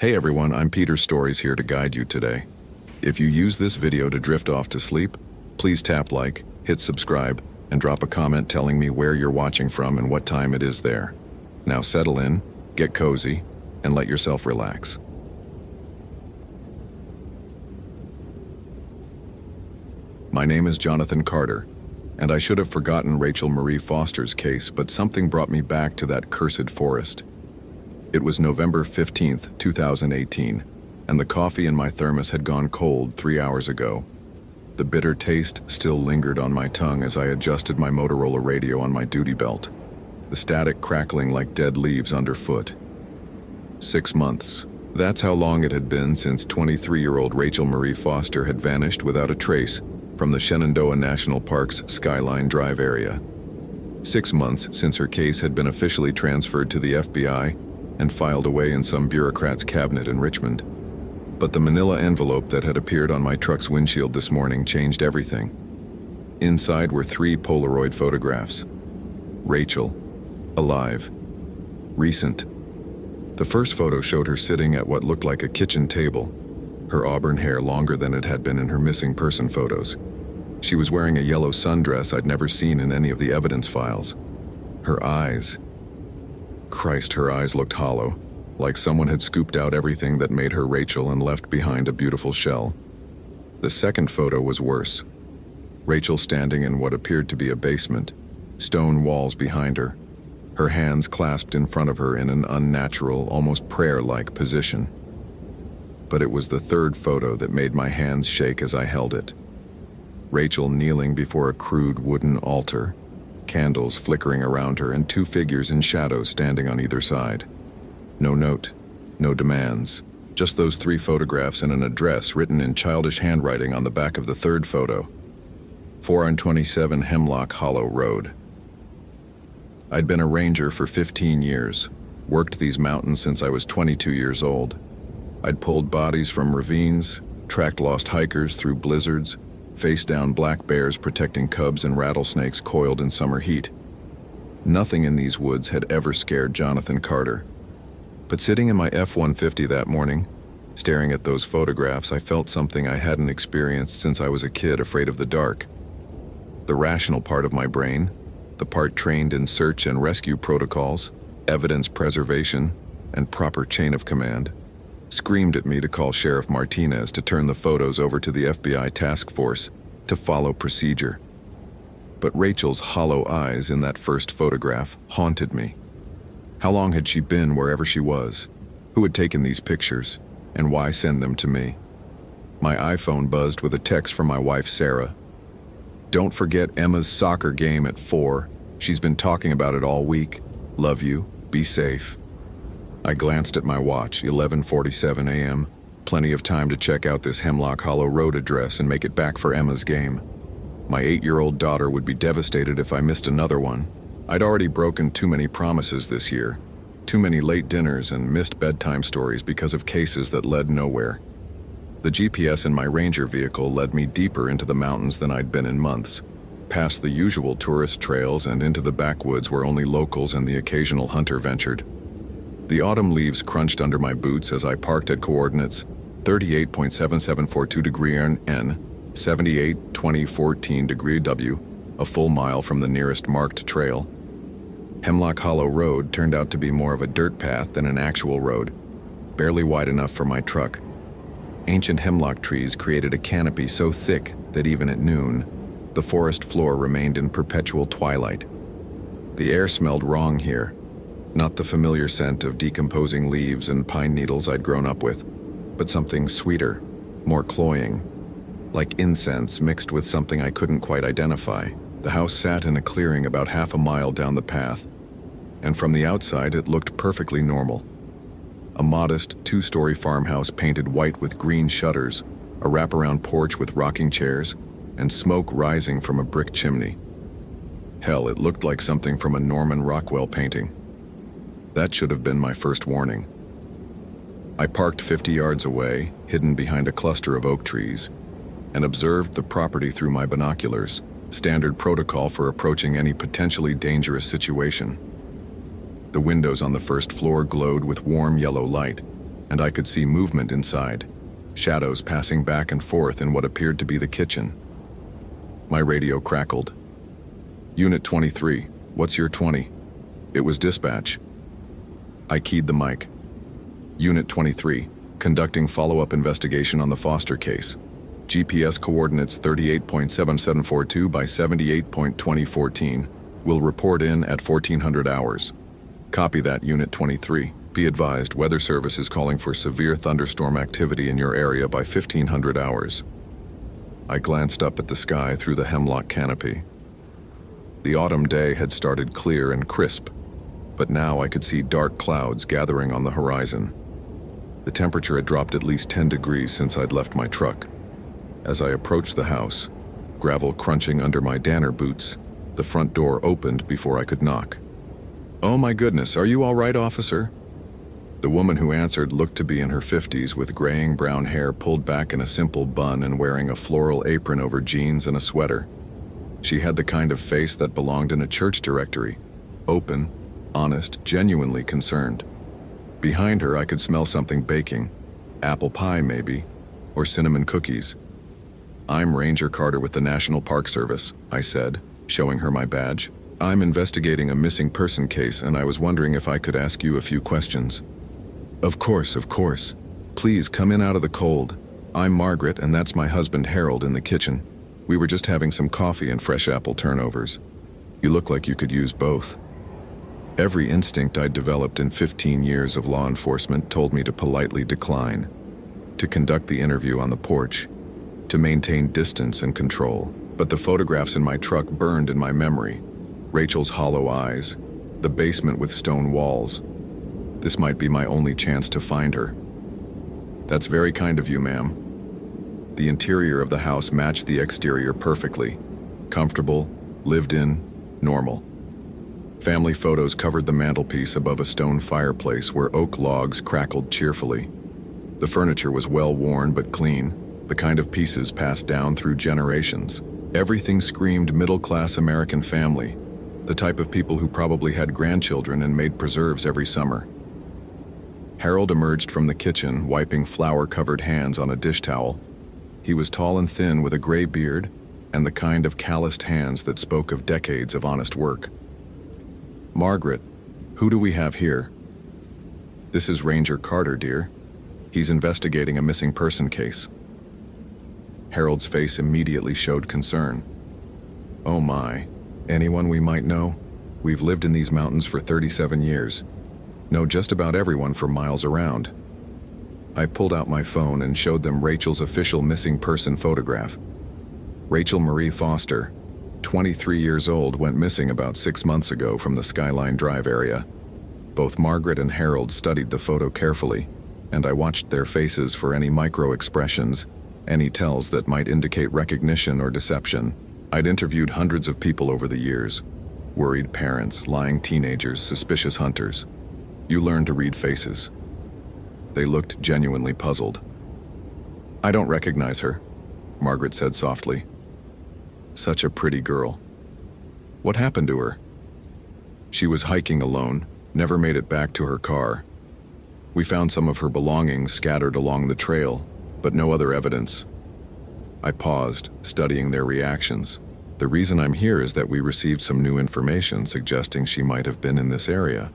Hey everyone, I'm Peter Stories here to guide you today. If you use this video to drift off to sleep, please tap like, hit subscribe, and drop a comment telling me where you're watching from and what time it is there. Now settle in, get cozy, and let yourself relax. My name is Jonathan Carter, and I should have forgotten Rachel Marie Foster's case, but something brought me back to that cursed forest. It was November 15th, 2018, and the coffee in my thermos had gone cold 3 hours ago. The bitter taste still lingered on my tongue as I adjusted my Motorola radio on my duty belt, the static crackling like dead leaves underfoot. 6 months. That's how long it had been since 23-year-old Rachel Marie Foster had vanished without a trace from the Shenandoah National Park's Skyline Drive area. 6 months since her case had been officially transferred to the FBI and filed away in some bureaucrat's cabinet in Richmond. But the manila envelope that had appeared on my truck's windshield this morning changed everything. Inside were 3 Polaroid photographs. Rachel, alive, recent. The first photo showed her sitting at what looked like a kitchen table, her auburn hair longer than it had been in her missing person photos. She was wearing a yellow sundress I'd never seen in any of the evidence files. Her eyes. Christ, her eyes looked hollow, like someone had scooped out everything that made her Rachel and left behind a beautiful shell. The second photo was worse. Rachel standing in what appeared to be a basement, stone walls behind her, her hands clasped in front of her in an unnatural, almost prayer-like position. But it was the third photo that made my hands shake as I held it. Rachel kneeling before a crude wooden altar, candles flickering around her and 2 figures in shadows standing on either side. No note, no demands, just those 3 photographs and an address written in childish handwriting on the back of the third photo. 427 Hemlock Hollow Road. I'd been a ranger for 15 years, worked these mountains since I was 22 years old. I'd pulled bodies from ravines, tracked lost hikers through blizzards, faced down black bears protecting cubs and rattlesnakes coiled in summer heat. Nothing in these woods had ever scared Jonathan Carter. But sitting in my F-150 that morning, staring at those photographs, I felt something I hadn't experienced since I was a kid afraid of the dark. The rational part of my brain, the part trained in search and rescue protocols, evidence preservation, and proper chain of command, screamed at me to call Sheriff Martinez to turn the photos over to the FBI task force to follow procedure. But Rachel's hollow eyes in that first photograph haunted me. How long had she been wherever she was? Who had taken these pictures? And why send them to me? My iPhone buzzed with a text from my wife, Sarah. "Don't forget Emma's soccer game at 4. She's been talking about it all week. Love you. Be safe." I glanced at my watch, 11:47 a.m. Plenty of time to check out this Hemlock Hollow Road address and make it back for Emma's game. My 8-year-old daughter would be devastated if I missed another one. I'd already broken too many promises this year, too many late dinners and missed bedtime stories because of cases that led nowhere. The GPS in my Ranger vehicle led me deeper into the mountains than I'd been in months, past the usual tourist trails and into the backwoods where only locals and the occasional hunter ventured. The autumn leaves crunched under my boots as I parked at coordinates 38.7742 degree N, 78.2014 degree W, a full mile from the nearest marked trail. Hemlock Hollow Road turned out to be more of a dirt path than an actual road, barely wide enough for my truck. Ancient hemlock trees created a canopy so thick that even at noon, the forest floor remained in perpetual twilight. The air smelled wrong here. Not the familiar scent of decomposing leaves and pine needles I'd grown up with, but something sweeter, more cloying, like incense mixed with something I couldn't quite identify. The house sat in a clearing about half a mile down the path, and from the outside it looked perfectly normal. A modest 2-story farmhouse painted white with green shutters, a wraparound porch with rocking chairs, and smoke rising from a brick chimney. Hell, it looked like something from a Norman Rockwell painting. That should have been my first warning. I parked 50 yards away, hidden behind a cluster of oak trees, and observed the property through my binoculars, standard protocol for approaching any potentially dangerous situation. The windows on the first floor glowed with warm yellow light, and I could see movement inside, shadows passing back and forth in what appeared to be the kitchen. My radio crackled. "Unit 23, what's your 20? It was dispatch." I keyed the mic. "Unit 23, conducting follow-up investigation on the Foster case. GPS coordinates 38.7742 by 78.2014. Will report in at 1400 hours. Copy that, Unit 23. Be advised, Weather Service is calling for severe thunderstorm activity in your area by 1500 hours." I glanced up at the sky through the hemlock canopy. The autumn day had started clear and crisp, but now I could see dark clouds gathering on the horizon. The temperature had dropped at least 10 degrees since I'd left my truck. As I approached the house, gravel crunching under my Danner boots, the front door opened before I could knock. "Oh my goodness, are you all right, officer?" The woman who answered looked to be in her 50s with graying brown hair pulled back in a simple bun and wearing a floral apron over jeans and a sweater. She had the kind of face that belonged in a church directory, open, honest, genuinely concerned. Behind her I could smell something baking, apple pie maybe, or cinnamon cookies. "I'm Ranger Carter with the National Park Service," I said, showing her my badge. "I'm investigating a missing person case and I was wondering if I could ask you a few questions." Of course. Please come in out of the cold. I'm Margaret and that's my husband Harold in the kitchen. We were just having some coffee and fresh apple turnovers. You look like you could use both." Every instinct I'd developed in 15 years of law enforcement told me to politely decline, to conduct the interview on the porch, to maintain distance and control. But the photographs in my truck burned in my memory. Rachel's hollow eyes, the basement with stone walls. This might be my only chance to find her. "That's very kind of you, ma'am." The interior of the house matched the exterior perfectly. Comfortable, lived in, normal. Family photos covered the mantelpiece above a stone fireplace where oak logs crackled cheerfully. The furniture was well worn but clean, the kind of pieces passed down through generations. Everything screamed middle-class American family, the type of people who probably had grandchildren and made preserves every summer. Harold emerged from the kitchen, wiping flour-covered hands on a dish towel. He was tall and thin with a gray beard and the kind of calloused hands that spoke of decades of honest work. "Margaret, who do we have here?" "This is Ranger Carter, dear. He's investigating a missing person case." Harold's face immediately showed concern. "Oh my, anyone we might know? We've lived in these mountains for 37 years. Know just about everyone for miles around." I pulled out my phone and showed them Rachel's official missing person photograph. Rachel Marie Foster, 23 years old, went missing about 6 months ago from the Skyline Drive area. Both Margaret and Harold studied the photo carefully, and I watched their faces for any micro-expressions, any tells that might indicate recognition or deception. I'd interviewed hundreds of people over the years. Worried parents, lying teenagers, suspicious hunters. You learn to read faces. They looked genuinely puzzled. "I don't recognize her," Margaret said softly. "Such a pretty girl. What happened to her?" "She was hiking alone, never made it back to her car. We found some of her belongings scattered along the trail, but no other evidence." I paused, studying their reactions. "The reason I'm here is that we received some new information suggesting she might have been in this area."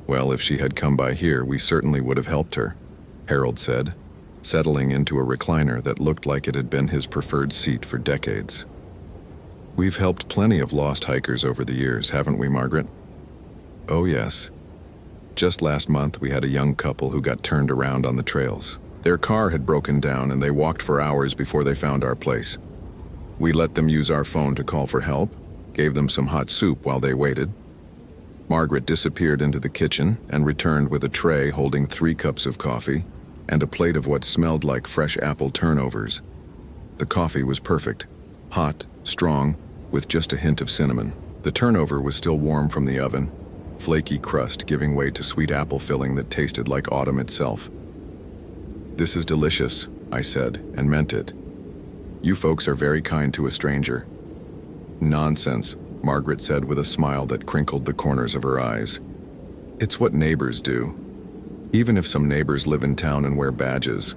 "Well, if she had come by here, we certainly would have helped her," Harold said, settling into a recliner that looked like it had been his preferred seat for decades. "We've helped plenty of lost hikers over the years, haven't we, Margaret?" "Oh yes. Just last month we had a young couple who got turned around on the trails. Their car had broken down and they walked for hours before they found our place. We let them use our phone to call for help, gave them some hot soup while they waited. Margaret disappeared into the kitchen and returned with a tray holding 3 cups of coffee and a plate of what smelled like fresh apple turnovers. The coffee was perfect, hot, strong, with just a hint of cinnamon. The turnover was still warm from the oven, flaky crust giving way to sweet apple filling that tasted like autumn itself. "This is delicious," I said, and meant it. "You folks are very kind to a stranger." "Nonsense," Margaret said with a smile that crinkled the corners of her eyes. "It's what neighbors do." even if some neighbors live in town and wear badges.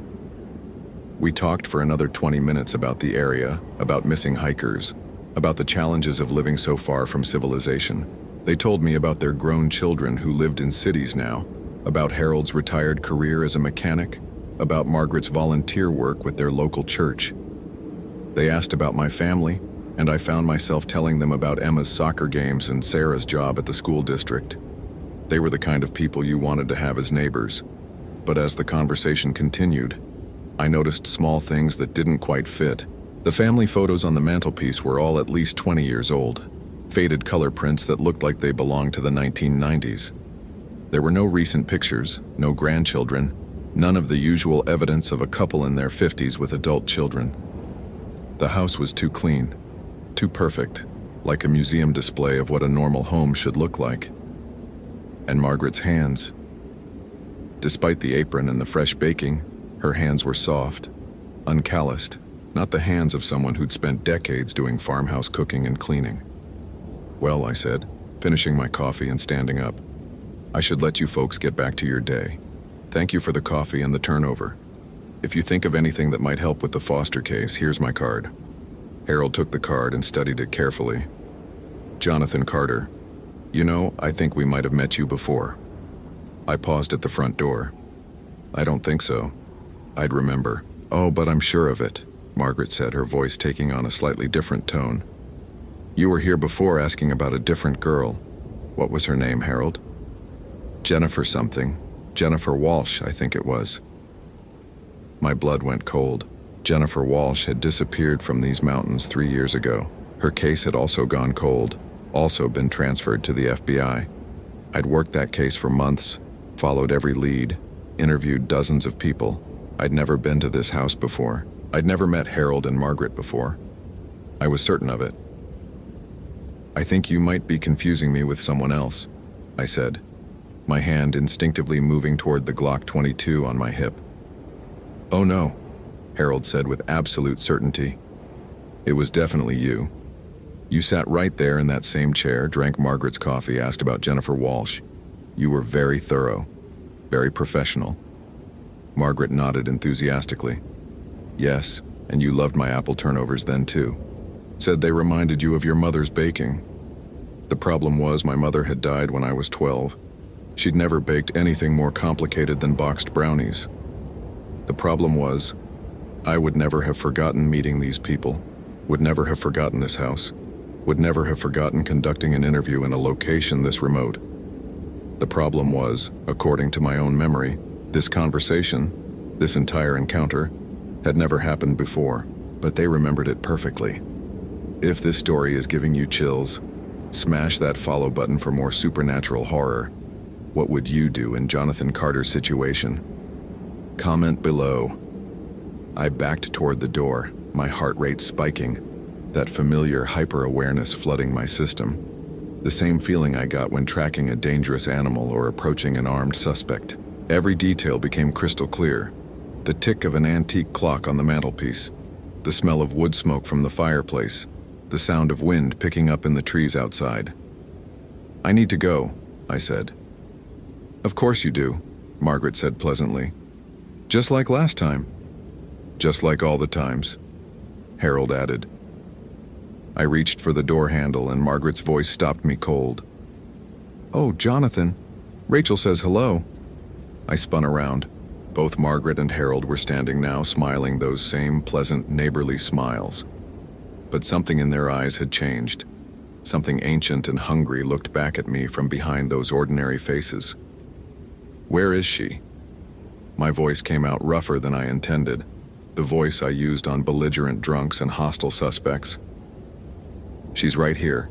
We talked for another 20 minutes about the area, about missing hikers, about the challenges of living so far from civilization. They told me about their grown children who lived in cities now, about Harold's retired career as a mechanic, about Margaret's volunteer work with their local church. They asked about my family, and I found myself telling them about Emma's soccer games and Sarah's job at the school district. They were the kind of people you wanted to have as neighbors. But as the conversation continued, I noticed small things that didn't quite fit. The family photos on the mantelpiece were all at least 20 years old, faded color prints that looked like they belonged to the 1990s. There were no recent pictures, no grandchildren, none of the usual evidence of a couple in their 50s with adult children. The house was too clean, too perfect, like a museum display of what a normal home should look like. And Margaret's hands. Despite the apron and the fresh baking, her hands were soft, uncalloused, not the hands of someone who'd spent decades doing farmhouse cooking and cleaning. Well, I said, finishing my coffee and standing up, I should let you folks get back to your day. Thank you for the coffee and the turnover. If you think of anything that might help with the Foster case, here's my card. Harold took the card and studied it carefully. Jonathan Carter. You know, I think we might have met you before. I paused at the front door. I don't think so. I'd remember. Oh, but I'm sure of it, Margaret said, her voice taking on a slightly different tone. You were here before asking about a different girl. What was her name, Harold? Jennifer something. Jennifer Walsh, I think it was. My blood went cold. Jennifer Walsh had disappeared from these mountains 3 years ago. Her case had also gone cold, also been transferred to the FBI. I'd worked that case for months, followed every lead, interviewed dozens of people. I'd never been to this house before. I'd never met Harold and Margaret before. I was certain of it. I think you might be confusing me with someone else, I said, my hand instinctively moving toward the Glock 22 on my hip. Oh no, Harold said with absolute certainty. It was definitely you. You sat right there in that same chair, drank Margaret's coffee, asked about Jennifer Walsh. You were very thorough, very professional. Margaret nodded enthusiastically. Yes, and you loved my apple turnovers then too. Said they reminded you of your mother's baking. The problem was my mother had died when I was 12. She'd never baked anything more complicated than boxed brownies. The problem was, I would never have forgotten meeting these people, would never have forgotten this house, would never have forgotten conducting an interview in a location this remote. The problem was, according to my own memory, this conversation, this entire encounter, had never happened before, but they remembered it perfectly. If this story is giving you chills, smash that follow button for more supernatural horror. What would you do in Jonathan Carter's situation? Comment below. I backed toward the door, my heart rate spiking, that familiar hyper-awareness flooding my system. The same feeling I got when tracking a dangerous animal or approaching an armed suspect. Every detail became crystal clear. The tick of an antique clock on the mantelpiece, the smell of wood smoke from the fireplace, the sound of wind picking up in the trees outside. I need to go, I said. Of course you do, Margaret said pleasantly. Just like last time. Just like all the times, Harold added. I reached for the door handle and Margaret's voice stopped me cold. Oh, Jonathan, Rachel says hello. I spun around. Both Margaret and Harold were standing now, smiling those same pleasant, neighborly smiles. But something in their eyes had changed. Something ancient and hungry looked back at me from behind those ordinary faces. Where is she? My voice came out rougher than I intended, the voice I used on belligerent drunks and hostile suspects. She's right here,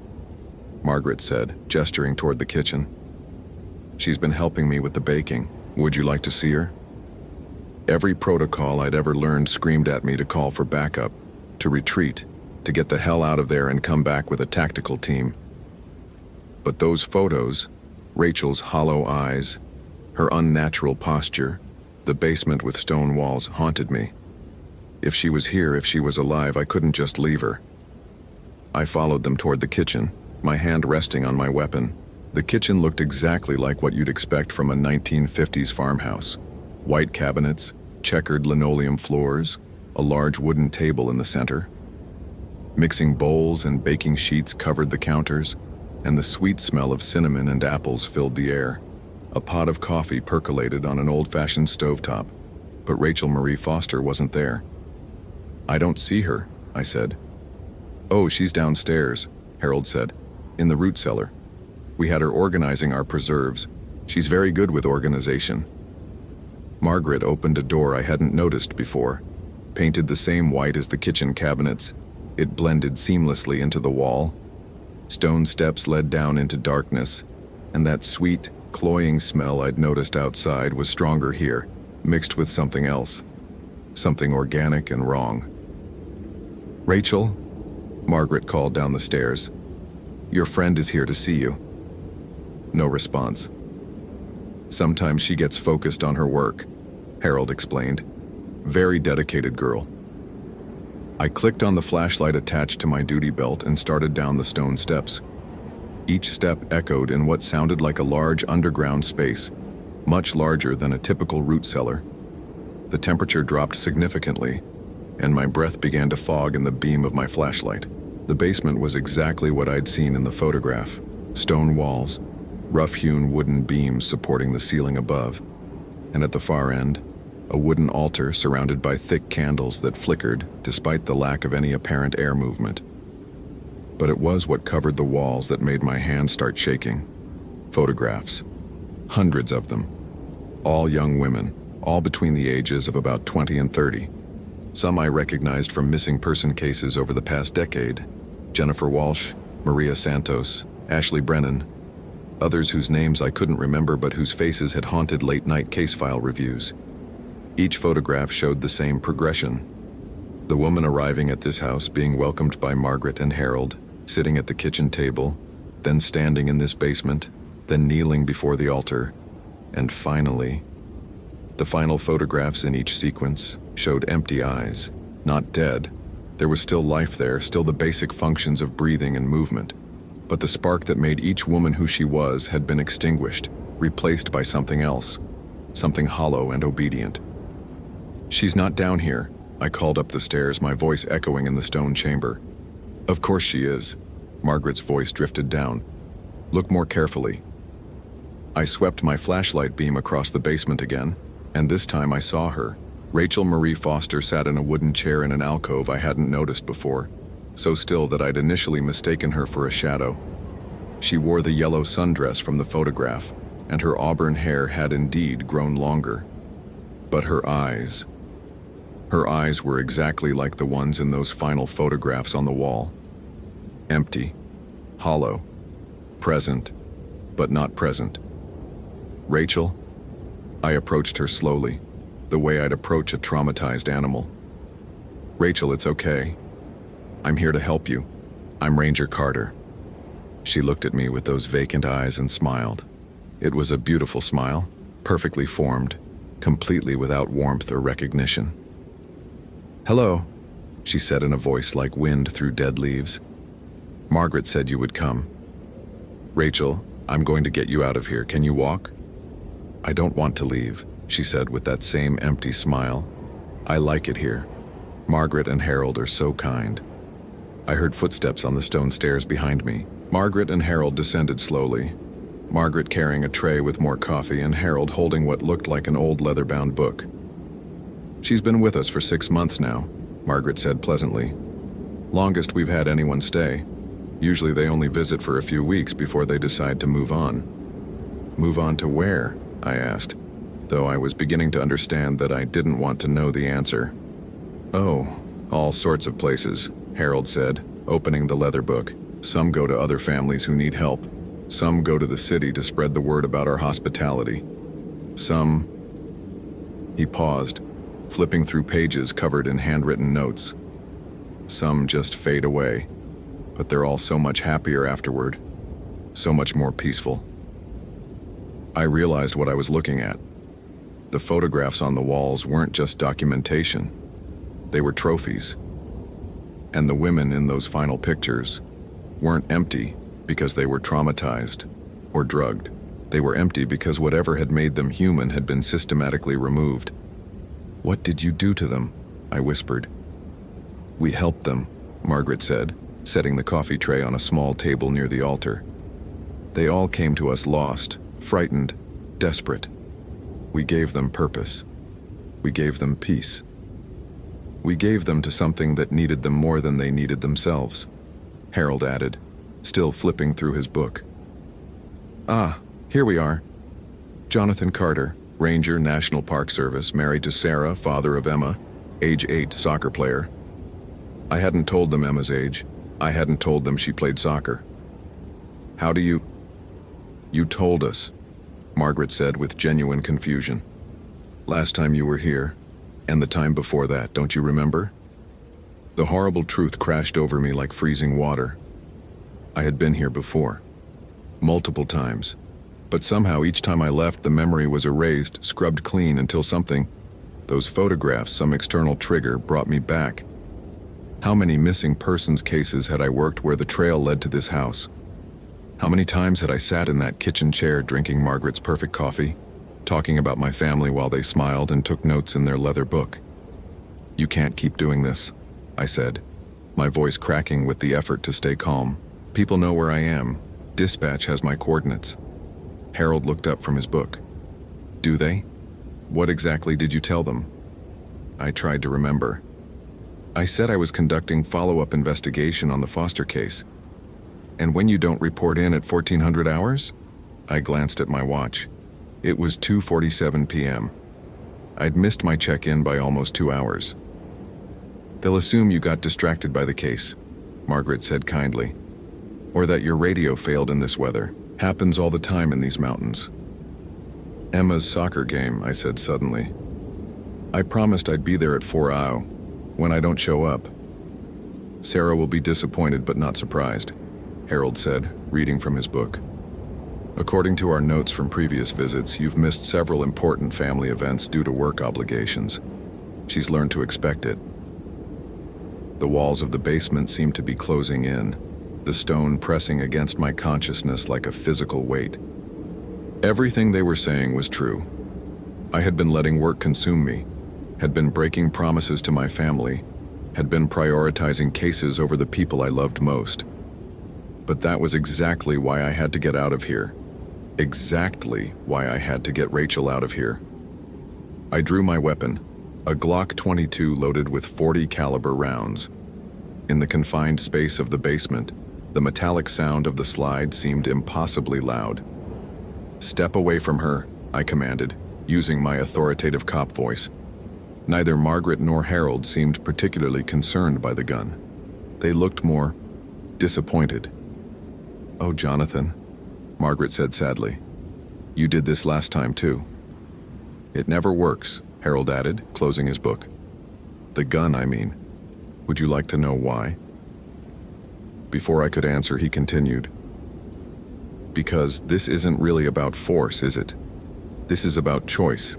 Margaret said, gesturing toward the kitchen. She's been helping me with the baking. Would you like to see her? Every protocol I'd ever learned screamed at me to call for backup, to retreat, to get the hell out of there and come back with a tactical team. But those photos, Rachel's hollow eyes, her unnatural posture, the basement with stone walls haunted me. If she was here, if she was alive, I couldn't just leave her. I followed them toward the kitchen, my hand resting on my weapon, The kitchen looked exactly like what you'd expect from a 1950s farmhouse. White cabinets, checkered linoleum floors, a large wooden table in the center. Mixing bowls and baking sheets covered the counters, and the sweet smell of cinnamon and apples filled the air. A pot of coffee percolated on an old-fashioned stovetop, but Rachel Marie Foster wasn't there. "I don't see her," I said. "Oh, she's downstairs," Harold said, "in the root cellar. We had her organizing our preserves. She's very good with organization." Margaret opened a door I hadn't noticed before, painted the same white as the kitchen cabinets. It blended seamlessly into the wall. Stone steps led down into darkness, and that sweet, cloying smell I'd noticed outside was stronger here, mixed with something else. Something organic and wrong. "Rachel," Margaret called down the stairs. "Your friend is here to see you." No response. "Sometimes she gets focused on her work," Harold explained. "Very dedicated girl." I clicked on the flashlight attached to my duty belt and started down the stone steps. Each step echoed in what sounded like a large underground space, much larger than a typical root cellar. The temperature dropped significantly, and my breath began to fog in the beam of my flashlight. The basement was exactly what I'd seen in the photograph. Stone walls, rough-hewn wooden beams supporting the ceiling above, and at the far end, a wooden altar surrounded by thick candles that flickered despite the lack of any apparent air movement. But it was what covered the walls that made my hands start shaking. Photographs. Hundreds of them. All young women, all between the ages of about 20 and 30. Some I recognized from missing person cases over the past decade. Jennifer Walsh, Maria Santos, Ashley Brennan. Others whose names I couldn't remember but whose faces had haunted late-night case file reviews. Each photograph showed the same progression. The woman arriving at this house being welcomed by Margaret and Harold, sitting at the kitchen table, then standing in this basement, then kneeling before the altar, and finally... The final photographs in each sequence showed empty eyes, not dead. There was still life there, still the basic functions of breathing and movement. But the spark that made each woman who she was had been extinguished, replaced by something else, something hollow and obedient. "She's not down here," I called up the stairs, my voice echoing in the stone chamber. "Of course she is." Margaret's voice drifted down. "Look more carefully." I swept my flashlight beam across the basement again, and this time I saw her. Rachel Marie Foster sat in a wooden chair in an alcove I hadn't noticed before, so still that I'd initially mistaken her for a shadow. She wore the yellow sundress from the photograph, and her auburn hair had indeed grown longer. But her eyes were exactly like the ones in those final photographs on the wall. Empty, hollow, present, but not present. "Rachel?" I approached her slowly, the way I'd approach a traumatized animal. "Rachel, it's okay. I'm here to help you. I'm Ranger Carter." She looked at me with those vacant eyes and smiled. It was a beautiful smile, perfectly formed, completely without warmth or recognition. "Hello," she said in a voice like wind through dead leaves. "Margaret said you would come." "Rachel, I'm going to get you out of here. Can you walk?" "I don't want to leave," she said with that same empty smile. "I like it here. Margaret and Harold are so kind." I heard footsteps on the stone stairs behind me. Margaret and Harold descended slowly, Margaret carrying a tray with more coffee and Harold holding what looked like an old leather-bound book. "She's been with us for 6 months now," Margaret said pleasantly. "Longest we've had anyone stay. Usually they only visit for a few weeks before they decide to move on." "Move on to where?" I asked, though I was beginning to understand that I didn't want to know the answer. "Oh, all sorts of places," Harold said, opening the leather book. "Some go to other families who need help. Some go to the city to spread the word about our hospitality. Some..." He paused, flipping through pages covered in handwritten notes. "Some just fade away, but they're all so much happier afterward, so much more peaceful." I realized what I was looking at. The photographs on the walls weren't just documentation. They were trophies. And the women in those final pictures weren't empty because they were traumatized. or drugged. They were empty because whatever had made them human had been systematically removed. "What did you do to them?" I whispered. "We helped them," Margaret said, setting the coffee tray on a small table near the altar. "They all came to us lost, frightened, desperate. We gave them purpose. We gave them peace. We gave them to something that needed them more than they needed themselves," Harold added, still flipping through his book. "Ah, here we are. Jonathan Carter, Ranger, National Park Service, married to Sarah, father of Emma, age 8, soccer player." I hadn't told them Emma's age. I hadn't told them she played soccer. "How do you—" "You told us," Margaret said with genuine confusion. "Last time you were here, and the time before that, don't you remember?" The horrible truth crashed over me like freezing water. I had been here before. Multiple times. But somehow each time I left, the memory was erased, scrubbed clean until something, those photographs, some external trigger, brought me back. How many missing persons cases had I worked where the trail led to this house? How many times had I sat in that kitchen chair drinking Margaret's perfect coffee, talking about my family while they smiled and took notes in their leather book? "You can't keep doing this," I said, my voice cracking with the effort to stay calm. "People know where I am. Dispatch has my coordinates." Harold looked up from his book. "Do they? What exactly did you tell them?" I tried to remember. I said I was conducting follow-up investigation on the Foster case. "And when you don't report in at 1400 hours? I glanced at my watch. It was 2:47 p.m. I'd missed my check-in by almost 2 hours. "They'll assume you got distracted by the case," Margaret said kindly. "Or that your radio failed in this weather. Happens all the time in these mountains." "Emma's soccer game," I said suddenly. "I promised I'd be there at 4 when I don't show up." "Sarah will be disappointed but not surprised," Harold said, reading from his book. "According to our notes from previous visits, you've missed several important family events due to work obligations. She's learned to expect it." The walls of the basement seemed to be closing in, the stone pressing against my consciousness like a physical weight. Everything they were saying was true. I had been letting work consume me, had been breaking promises to my family, had been prioritizing cases over the people I loved most. But that was exactly why I had to get out of here. Exactly why I had to get Rachel out of here. I drew my weapon, a Glock 22 loaded with .40 caliber rounds. In the confined space of the basement, the metallic sound of the slide seemed impossibly loud. "Step away from her," I commanded, using my authoritative cop voice. Neither Margaret nor Harold seemed particularly concerned by the gun. They looked more disappointed. "Oh, Jonathan," Margaret said sadly. "You did this last time too." "It never works," Harold added, closing his book. "The gun, I mean. Would you like to know why?" Before I could answer, he continued. "Because this isn't really about force, is it? This is about choice.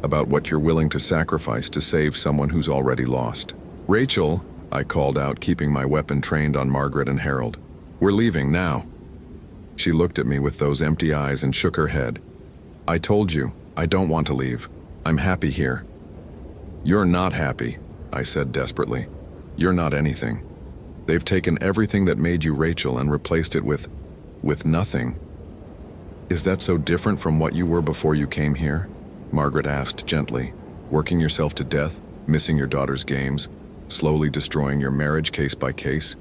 About what you're willing to sacrifice to save someone who's already lost." "Rachel," I called out, keeping my weapon trained on Margaret and Harold. "We're leaving now." She looked at me with those empty eyes and shook her head. "I told you, I don't want to leave. I'm happy here." "You're not happy," I said desperately. "You're not anything. They've taken everything that made you Rachel and replaced it with nothing." "Is that so different from what you were before you came here?" Margaret asked gently. "Working yourself to death, missing your daughter's games, slowly destroying your marriage case by case?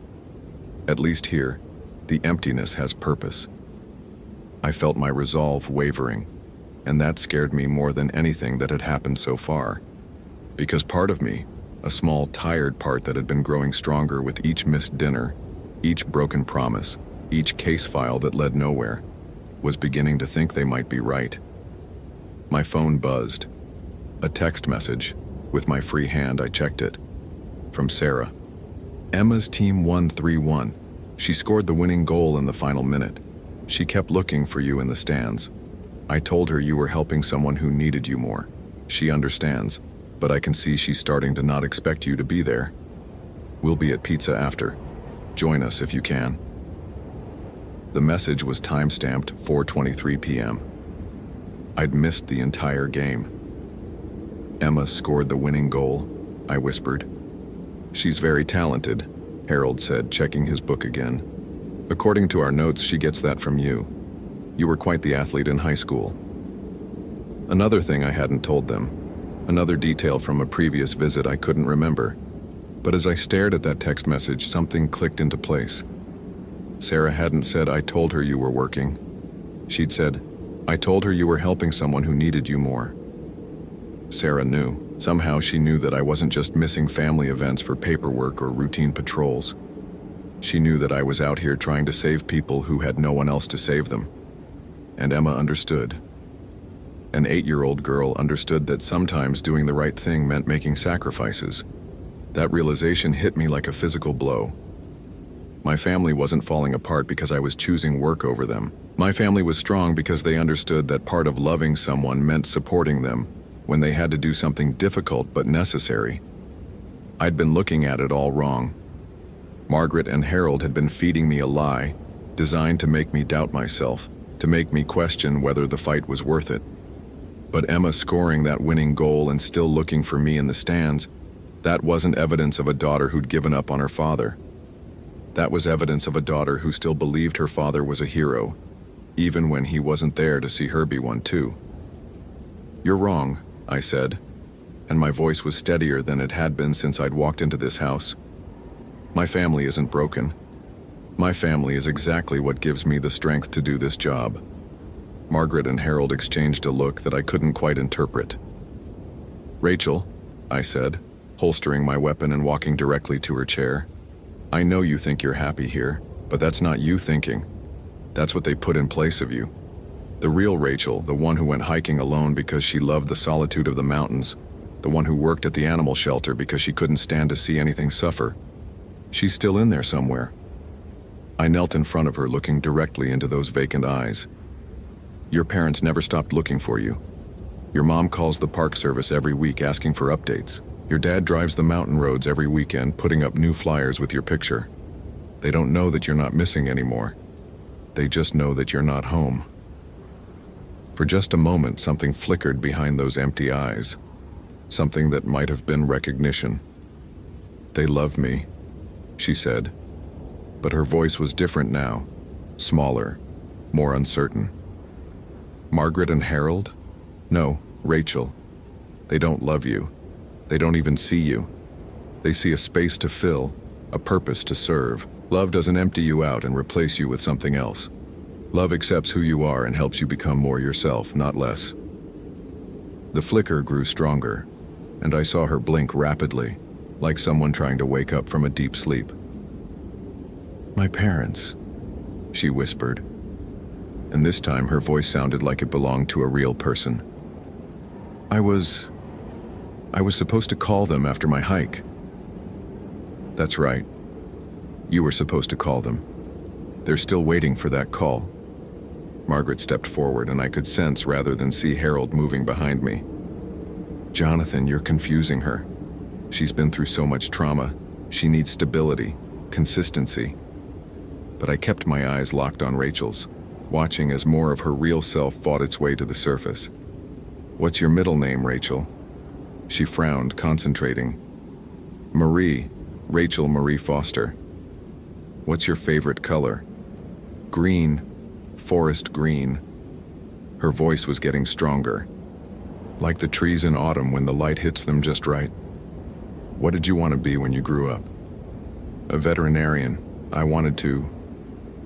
At least here, the emptiness has purpose." I felt my resolve wavering, and that scared me more than anything that had happened so far. Because part of me, a small, tired part that had been growing stronger with each missed dinner, each broken promise, each case file that led nowhere, was beginning to think they might be right. My phone buzzed. A text message. With my free hand, I checked it. From Sarah. "Emma's team won 3-1. She scored the winning goal in the final minute. She kept looking for you in the stands. I told her you were helping someone who needed you more. She understands, but I can see she's starting to not expect you to be there. We'll be at pizza after. Join us if you can." The message was time-stamped 4:23 p.m. I'd missed the entire game. Emma scored the winning goal, I whispered. She's very talented, Harold said, checking his book again. According to our notes, she gets that from you. You were quite the athlete in high school. Another thing I hadn't told them. Another detail from a previous visit I couldn't remember. But as I stared at that text message, something clicked into place. Sarah hadn't said, "I told her you were working." She'd said, "I told her you were helping someone who needed you more." Sarah knew. Somehow she knew that I wasn't just missing family events for paperwork or routine patrols. She knew that I was out here trying to save people who had no one else to save them. And Emma understood. An 8-year-old girl understood that sometimes doing the right thing meant making sacrifices. That realization hit me like a physical blow. My family wasn't falling apart because I was choosing work over them. My family was strong because they understood that part of loving someone meant supporting them when they had to do something difficult but necessary. I'd been looking at it all wrong. Margaret and Harold had been feeding me a lie, designed to make me doubt myself, to make me question whether the fight was worth it. But Emma scoring that winning goal and still looking for me in the stands, that wasn't evidence of a daughter who'd given up on her father. That was evidence of a daughter who still believed her father was a hero, even when he wasn't there to see her be one too. "You're wrong," I said, and my voice was steadier than it had been since I'd walked into this house. "My family isn't broken. My family is exactly what gives me the strength to do this job." Margaret and Harold exchanged a look that I couldn't quite interpret. "Rachel," I said, holstering my weapon and walking directly to her chair. "I know you think you're happy here, but that's not you thinking. That's what they put in place of you. The real Rachel, the one who went hiking alone because she loved the solitude of the mountains, the one who worked at the animal shelter because she couldn't stand to see anything suffer. She's still in there somewhere." I knelt in front of her, looking directly into those vacant eyes. "Your parents never stopped looking for you. Your mom calls the park service every week asking for updates. Your dad drives the mountain roads every weekend putting up new flyers with your picture. They don't know that you're not missing anymore. They just know that you're not home." For just a moment, something flickered behind those empty eyes. Something that might have been recognition. "They love me," she said. But her voice was different now. Smaller, more uncertain. "Margaret and Harold? No, Rachel. They don't love you. They don't even see you. They see a space to fill, a purpose to serve. Love doesn't empty you out and replace you with something else. Love accepts who you are and helps you become more yourself, not less." The flicker grew stronger, and I saw her blink rapidly, like someone trying to wake up from a deep sleep. "My parents," she whispered, and this time her voice sounded like it belonged to a real person. I was supposed to call them after my hike." "That's right. You were supposed to call them. They're still waiting for that call." Margaret stepped forward, and I could sense rather than see Harold moving behind me. "Jonathan, you're confusing her. She's been through so much trauma. She needs stability, consistency." But I kept my eyes locked on Rachel's, watching as more of her real self fought its way to the surface. "What's your middle name, Rachel?" She frowned, concentrating. "Marie, Rachel Marie Foster." "What's your favorite color?" "Green, forest green." Her voice was getting stronger, like the trees in autumn when the light hits them just right. "What did you want to be when you grew up?" "A veterinarian. I wanted to."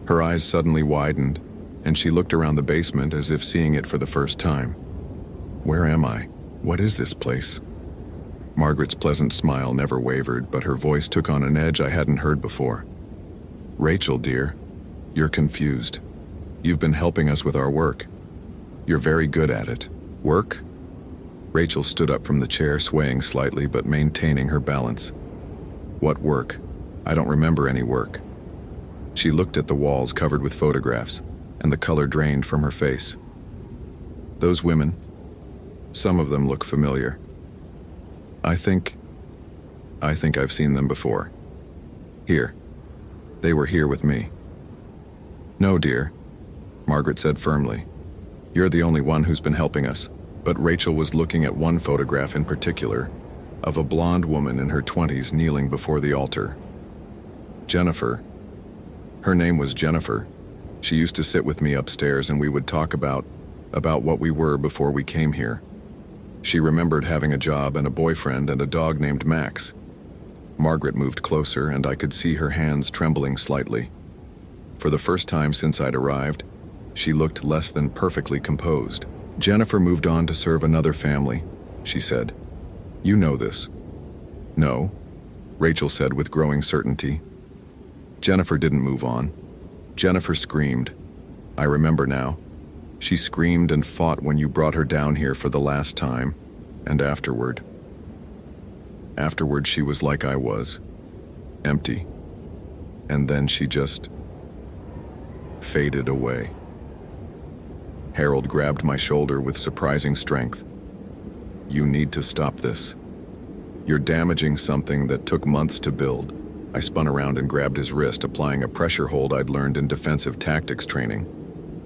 Her eyes suddenly widened, and she looked around the basement as if seeing it for the first time. "Where am I? What is this place?" Margaret's pleasant smile never wavered, but her voice took on an edge I hadn't heard before. "Rachel, dear, you're confused. You've been helping us with our work. You're very good at it." "Work?" Rachel stood up from the chair, swaying slightly but maintaining her balance. "What work? I don't remember any work." She looked at the walls covered with photographs, and the color drained from her face. "Those women, some of them look familiar. I think I've seen them before. Here. They were here with me." No, dear, Margaret said firmly. You're the only one who's been helping us. But Rachel was looking at one photograph in particular, of a blonde woman in her 20s kneeling before the altar. Jennifer. Her name was Jennifer. She used to sit with me upstairs and we would talk about what we were before we came here. She remembered having a job and a boyfriend and a dog named Max. Margaret moved closer and I could see her hands trembling slightly. For the first time since I'd arrived, she looked less than perfectly composed. Jennifer moved on to serve another family, she said. You know this. No, Rachel said with growing certainty. Jennifer didn't move on. Jennifer screamed. I remember now. She screamed and fought when you brought her down here for the last time, and afterward. Afterward, she was like I was, empty. And then she just faded away. Harold grabbed my shoulder with surprising strength. You need to stop this. You're damaging something that took months to build. I spun around and grabbed his wrist, applying a pressure hold I'd learned in defensive tactics training.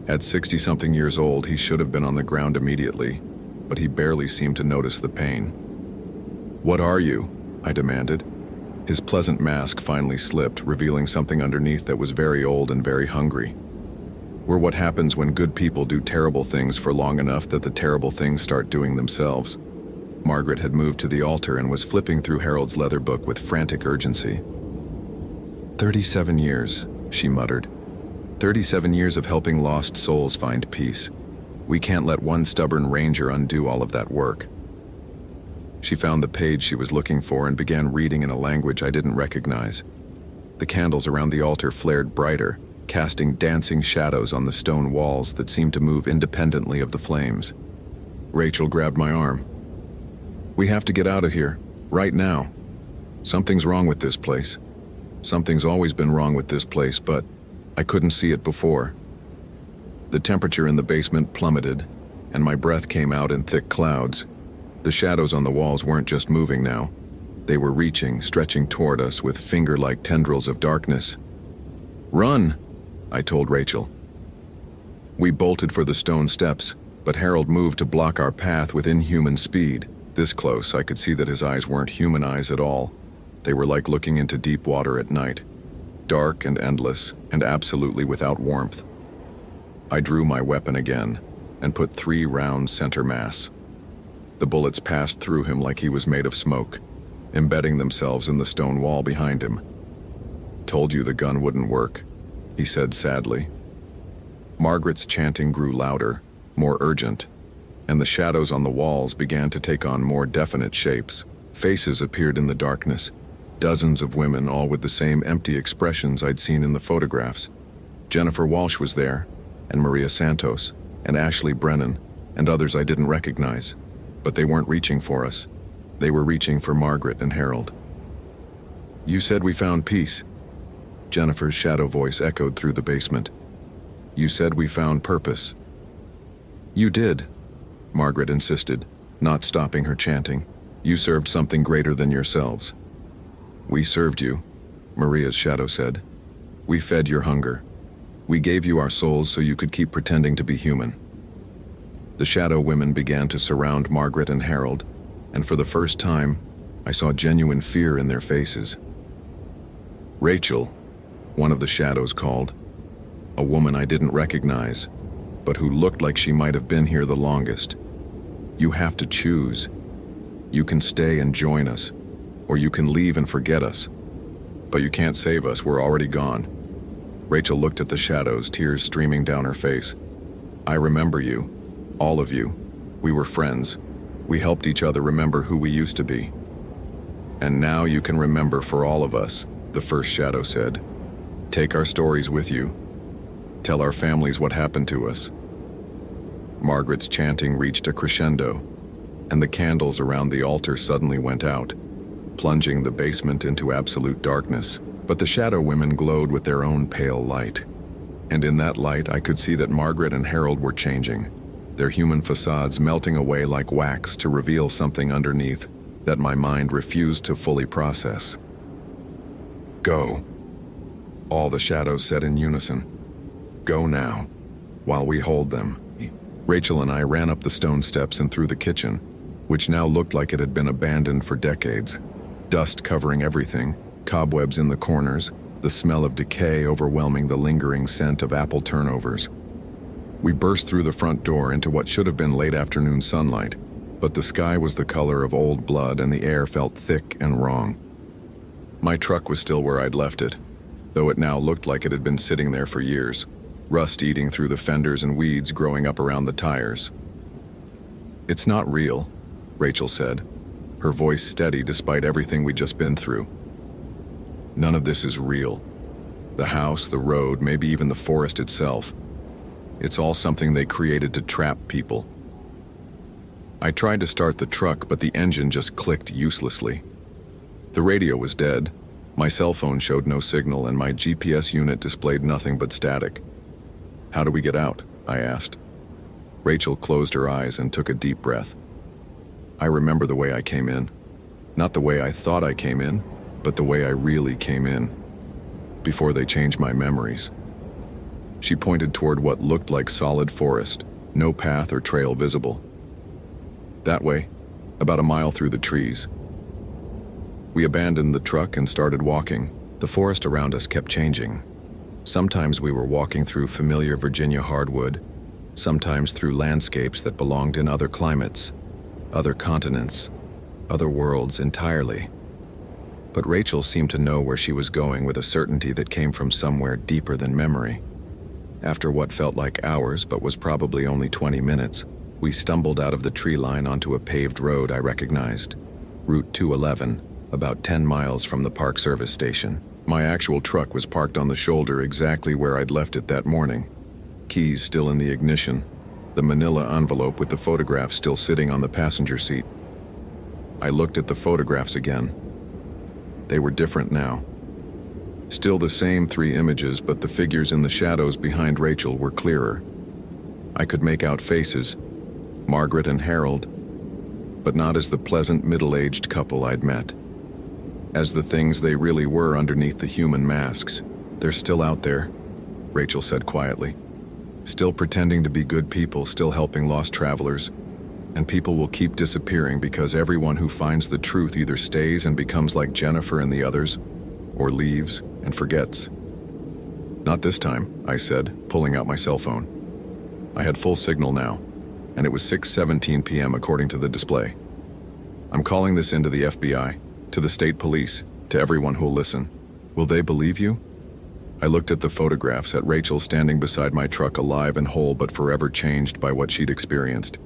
At 60-something years old, he should have been on the ground immediately, but he barely seemed to notice the pain. What are you? I demanded. His pleasant mask finally slipped, revealing something underneath that was very old and very hungry. We're what happens when good people do terrible things for long enough that the terrible things start doing themselves. Margaret had moved to the altar and was flipping through Harold's leather book with frantic urgency. 37 years, she muttered. 37 years of helping lost souls find peace. We can't let one stubborn ranger undo all of that work. She found the page she was looking for and began reading in a language I didn't recognize. The candles around the altar flared brighter, casting dancing shadows on the stone walls that seemed to move independently of the flames. Rachel grabbed my arm. We have to get out of here, right now. Something's wrong with this place. Something's always been wrong with this place, but I couldn't see it before. The temperature in the basement plummeted, and my breath came out in thick clouds. The shadows on the walls weren't just moving now. They were reaching, stretching toward us with finger-like tendrils of darkness. Run, I told Rachel. We bolted for the stone steps, but Harold moved to block our path with inhuman speed. This close, I could see that his eyes weren't human eyes at all. They were like looking into deep water at night, dark and endless, and absolutely without warmth. I drew my weapon again, and put 3 rounds center mass. The bullets passed through him like he was made of smoke, embedding themselves in the stone wall behind him. Told you the gun wouldn't work, he said sadly. Margaret's chanting grew louder, more urgent, and the shadows on the walls began to take on more definite shapes. Faces appeared in the darkness. Dozens of women, all with the same empty expressions I'd seen in the photographs. Jennifer Walsh was there, and Maria Santos, and Ashley Brennan, and others I didn't recognize. But they weren't reaching for us. They were reaching for Margaret and Harold. You said we found peace. Jennifer's shadow voice echoed through the basement. You said we found purpose. You did, Margaret insisted, not stopping her chanting. You served something greater than yourselves. We served you, Maria's shadow said. We fed your hunger. We gave you our souls so you could keep pretending to be human. The shadow women began to surround Margaret and Harold, and for the first time, I saw genuine fear in their faces. Rachel, one of the shadows called, a woman I didn't recognize, but who looked like she might have been here the longest. You have to choose. You can stay and join us, or you can leave and forget us. But you can't save us, we're already gone. Rachel looked at the shadows, tears streaming down her face. I remember you, all of you. We were friends. We helped each other remember who we used to be. And now you can remember for all of us, the first shadow said. Take our stories with you. Tell our families what happened to us. Margaret's chanting reached a crescendo, and the candles around the altar suddenly went out, plunging the basement into absolute darkness. But the shadow women glowed with their own pale light. And in that light, I could see that Margaret and Harold were changing, their human facades melting away like wax to reveal something underneath that my mind refused to fully process. Go, all the shadows said in unison. Go now, while we hold them." Rachel and I ran up the stone steps and through the kitchen, which now looked like it had been abandoned for decades. Dust covering everything, cobwebs in the corners, the smell of decay overwhelming the lingering scent of apple turnovers. We burst through the front door into what should have been late afternoon sunlight, but the sky was the color of old blood and the air felt thick and wrong. My truck was still where I'd left it, though it now looked like it had been sitting there for years, rust eating through the fenders and weeds growing up around the tires. "It's not real," Rachel said, her voice steady despite everything we'd just been through. "None of this is real. The house, the road, maybe even the forest itself. It's all something they created to trap people." I tried to start the truck, but the engine just clicked uselessly. The radio was dead, my cell phone showed no signal, and my GPS unit displayed nothing but static. "How do we get out?" I asked. Rachel closed her eyes and took a deep breath. "I remember the way I came in. Not the way I thought I came in, but the way I really came in. Before they changed my memories." She pointed toward what looked like solid forest, no path or trail visible. "That way, about a mile through the trees." We abandoned the truck and started walking. The forest around us kept changing. Sometimes we were walking through familiar Virginia hardwood, sometimes through landscapes that belonged in other climates, other continents, other worlds entirely. But Rachel seemed to know where she was going with a certainty that came from somewhere deeper than memory. After what felt like hours but was probably only 20 minutes, we stumbled out of the tree line onto a paved road I recognized, Route 211, about 10 miles from the Park Service station. My actual truck was parked on the shoulder exactly where I'd left it that morning. Keys still in the ignition, the manila envelope with the photograph still sitting on the passenger seat. I looked at the photographs again. They were different now. Still the same 3 images, but the figures in the shadows behind Rachel were clearer. I could make out faces, Margaret and Harold, but not as the pleasant middle-aged couple I'd met. As the things they really were underneath the human masks. "They're still out there," Rachel said quietly. "Still pretending to be good people, still helping lost travelers. And people will keep disappearing because everyone who finds the truth either stays and becomes like Jennifer and the others, or leaves and forgets." "Not this time," I said, pulling out my cell phone. I had full signal now, and it was 6:17 p.m. according to the display. "I'm calling this into the FBI, to the state police, to everyone who'll listen. Will they believe you?" I looked at the photographs, at Rachel standing beside my truck, alive and whole but forever changed by what she'd experienced.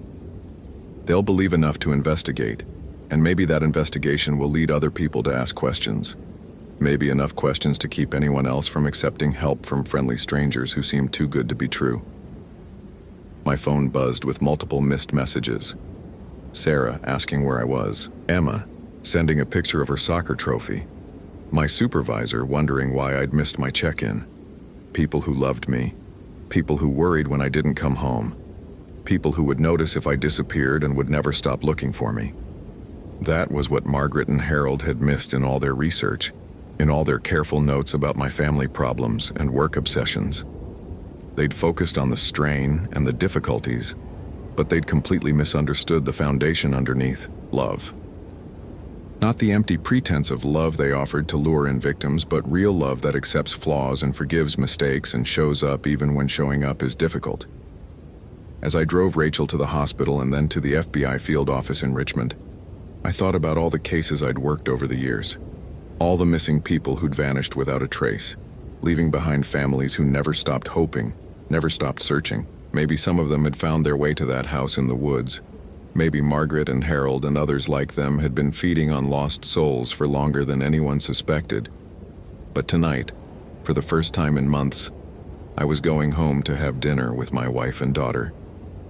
"They'll believe enough to investigate, and maybe that investigation will lead other people to ask questions. Maybe enough questions to keep anyone else from accepting help from friendly strangers who seem too good to be true." My phone buzzed with multiple missed messages. Sarah asking where I was. Emma sending a picture of her soccer trophy. My supervisor wondering why I'd missed my check-in. People who loved me. People who worried when I didn't come home. People who would notice if I disappeared and would never stop looking for me. That was what Margaret and Harold had missed in all their research, in all their careful notes about my family problems and work obsessions. They'd focused on the strain and the difficulties, but they'd completely misunderstood the foundation underneath: love. Not the empty pretense of love they offered to lure in victims, but real love that accepts flaws and forgives mistakes and shows up even when showing up is difficult. As I drove Rachel to the hospital and then to the FBI field office in Richmond, I thought about all the cases I'd worked over the years. All the missing people who'd vanished without a trace, leaving behind families who never stopped hoping, never stopped searching. Maybe some of them had found their way to that house in the woods. Maybe Margaret and Harold and others like them had been feeding on lost souls for longer than anyone suspected. But tonight, for the first time in months, I was going home to have dinner with my wife and daughter.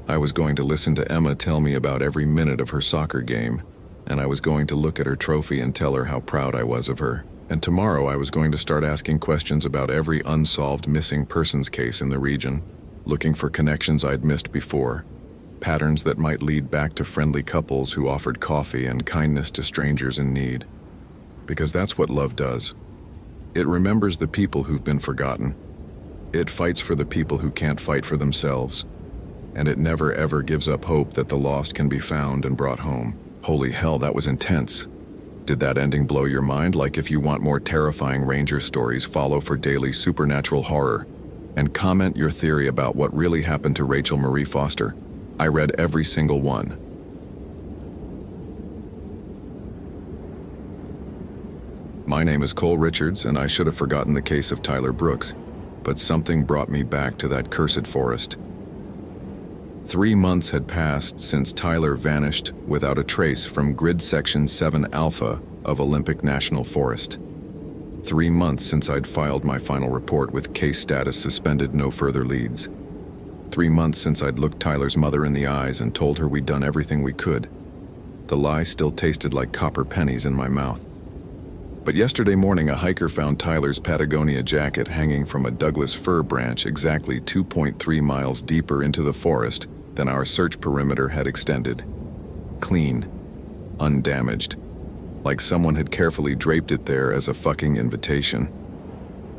I was going to listen to Emma tell me about every minute of her soccer game, and I was going to look at her trophy and tell her how proud I was of her. And tomorrow I was going to start asking questions about every unsolved missing persons case in the region, looking for connections I'd missed before, patterns that might lead back to friendly couples who offered coffee and kindness to strangers in need. Because that's what love does. It remembers the people who've been forgotten. It fights for the people who can't fight for themselves, and it never ever gives up hope that the lost can be found and brought home. Holy hell, that was intense. Did that ending blow your mind? Like, if you want more terrifying Ranger stories, follow for daily supernatural horror, and comment your theory about what really happened to Rachel Marie Foster. I read every single one. My name is Cole Richards, and I should have forgotten the case of Tyler Brooks, but something brought me back to that cursed forest. 3 months had passed since Tyler vanished without a trace from Grid Section 7 Alpha of Olympic National Forest. 3 months since I'd filed my final report with case status suspended, no further leads. 3 months since I'd looked Tyler's mother in the eyes and told her we'd done everything we could. The lie still tasted like copper pennies in my mouth. But yesterday morning, a hiker found Tyler's Patagonia jacket hanging from a Douglas fir branch exactly 2.3 miles deeper into the forest than our search perimeter had extended. Clean, undamaged, like someone had carefully draped it there as a fucking invitation.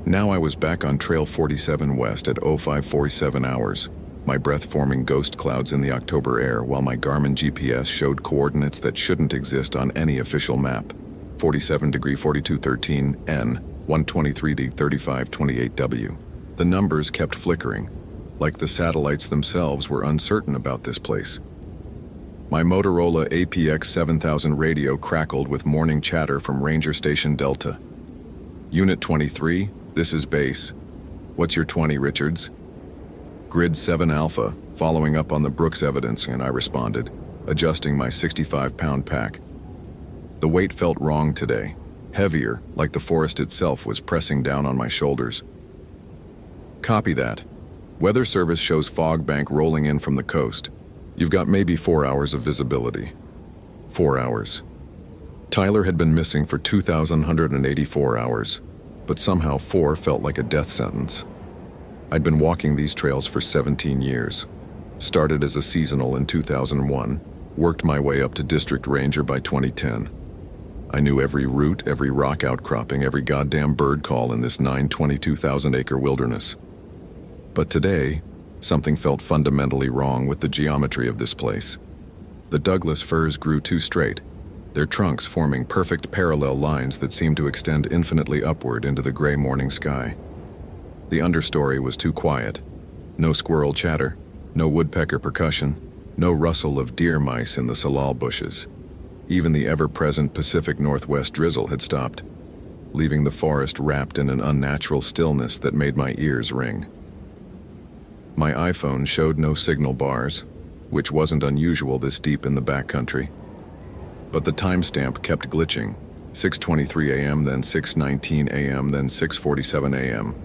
Now I was back on Trail 47 West at 05:47 hours, my breath forming ghost clouds in the October air while my Garmin GPS showed coordinates that shouldn't exist on any official map. 47° 4213 N, 123D 3528W. The numbers kept flickering, like the satellites themselves were uncertain about this place. My Motorola APX 7000 radio crackled with morning chatter from Ranger Station Delta. Unit 23, this is base. What's your 20, Richards? Grid 7 Alpha, following up on the Brooks evidence, and I responded, adjusting my 65-pound pack. The weight felt wrong today, heavier, like the forest itself was pressing down on my shoulders. Copy that. Weather service shows fog bank rolling in from the coast. You've got maybe 4 hours of visibility. 4 hours. Tyler had been missing for 2,184 hours, but somehow 4 felt like a death sentence. I'd been walking these trails for 17 years. Started as a seasonal in 2001, worked my way up to district ranger by 2010. I knew every route, every rock outcropping, every goddamn bird call in this 922,000-acre wilderness. But today, something felt fundamentally wrong with the geometry of this place. The Douglas firs grew too straight, their trunks forming perfect parallel lines that seemed to extend infinitely upward into the gray morning sky. The understory was too quiet. No squirrel chatter, no woodpecker percussion, no rustle of deer mice in the salal bushes. Even the ever-present Pacific Northwest drizzle had stopped, leaving the forest wrapped in an unnatural stillness that made my ears ring. My iPhone showed no signal bars, which wasn't unusual this deep in the backcountry. But the timestamp kept glitching, 6:23 a.m., then 6:19 a.m., then 6:47 a.m.,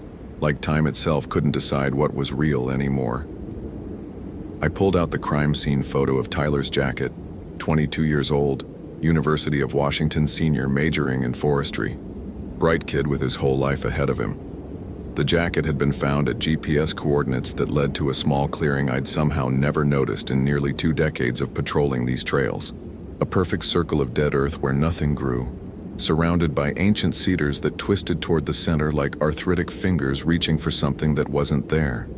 like time itself couldn't decide what was real anymore. I pulled out the crime scene photo of Tyler's jacket, 22 years old, University of Washington senior majoring in forestry. Bright kid with his whole life ahead of him. The jacket had been found at GPS coordinates that led to a small clearing I'd somehow never noticed in nearly 2 decades of patrolling these trails. A perfect circle of dead earth where nothing grew, surrounded by ancient cedars that twisted toward the center like arthritic fingers reaching for something that wasn't there.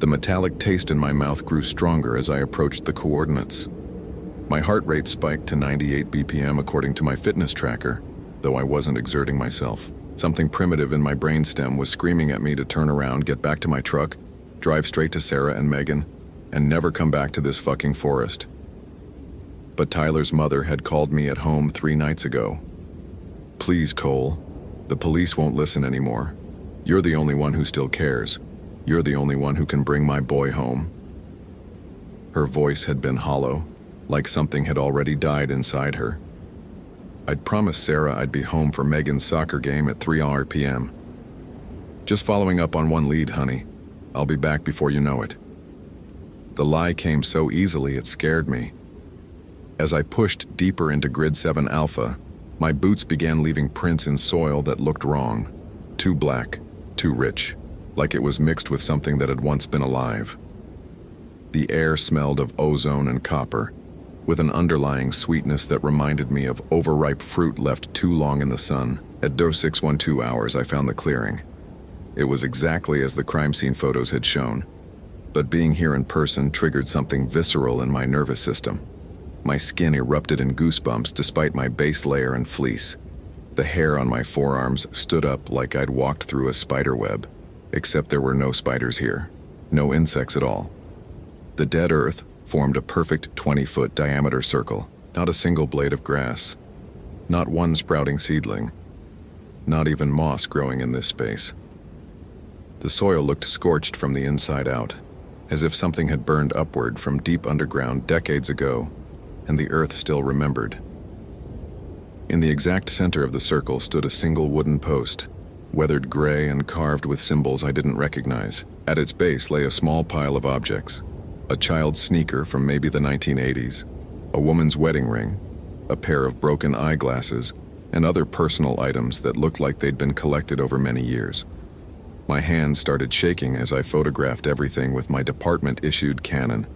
The metallic taste in my mouth grew stronger as I approached the coordinates. My heart rate spiked to 98 BPM according to my fitness tracker, though I wasn't exerting myself. Something primitive in my brainstem was screaming at me to turn around, get back to my truck, drive straight to Sarah and Megan, and never come back to this fucking forest. But Tyler's mother had called me at home 3 nights ago. Please, Cole, the police won't listen anymore. You're the only one who still cares. You're the only one who can bring my boy home. Her voice had been hollow, like something had already died inside her. I'd promised Sarah I'd be home for Megan's soccer game at 3 p.m. Just following up on one lead, honey. I'll be back before you know it. The lie came so easily it scared me. As I pushed deeper into Grid 7 Alpha, my boots began leaving prints in soil that looked wrong. Too black, too rich, like it was mixed with something that had once been alive. The air smelled of ozone and copper, with an underlying sweetness that reminded me of overripe fruit left too long in the sun. At 0612 hours, I found the clearing. It was exactly as the crime scene photos had shown. But being here in person triggered something visceral in my nervous system. My skin erupted in goosebumps despite my base layer and fleece. The hair on my forearms stood up like I'd walked through a spider web, except there were no spiders here, no insects at all. The dead earth formed a perfect 20-foot diameter circle, not a single blade of grass, not one sprouting seedling, not even moss growing in this space. The soil looked scorched from the inside out, as if something had burned upward from deep underground decades ago, and the earth still remembered. In the exact center of the circle stood a single wooden post, weathered gray and carved with symbols I didn't recognize. At its base lay a small pile of objects: a child's sneaker from maybe the 1980s, a woman's wedding ring, a pair of broken eyeglasses, and other personal items that looked like they'd been collected over many years. My hands started shaking as I photographed everything with my department-issued Canon.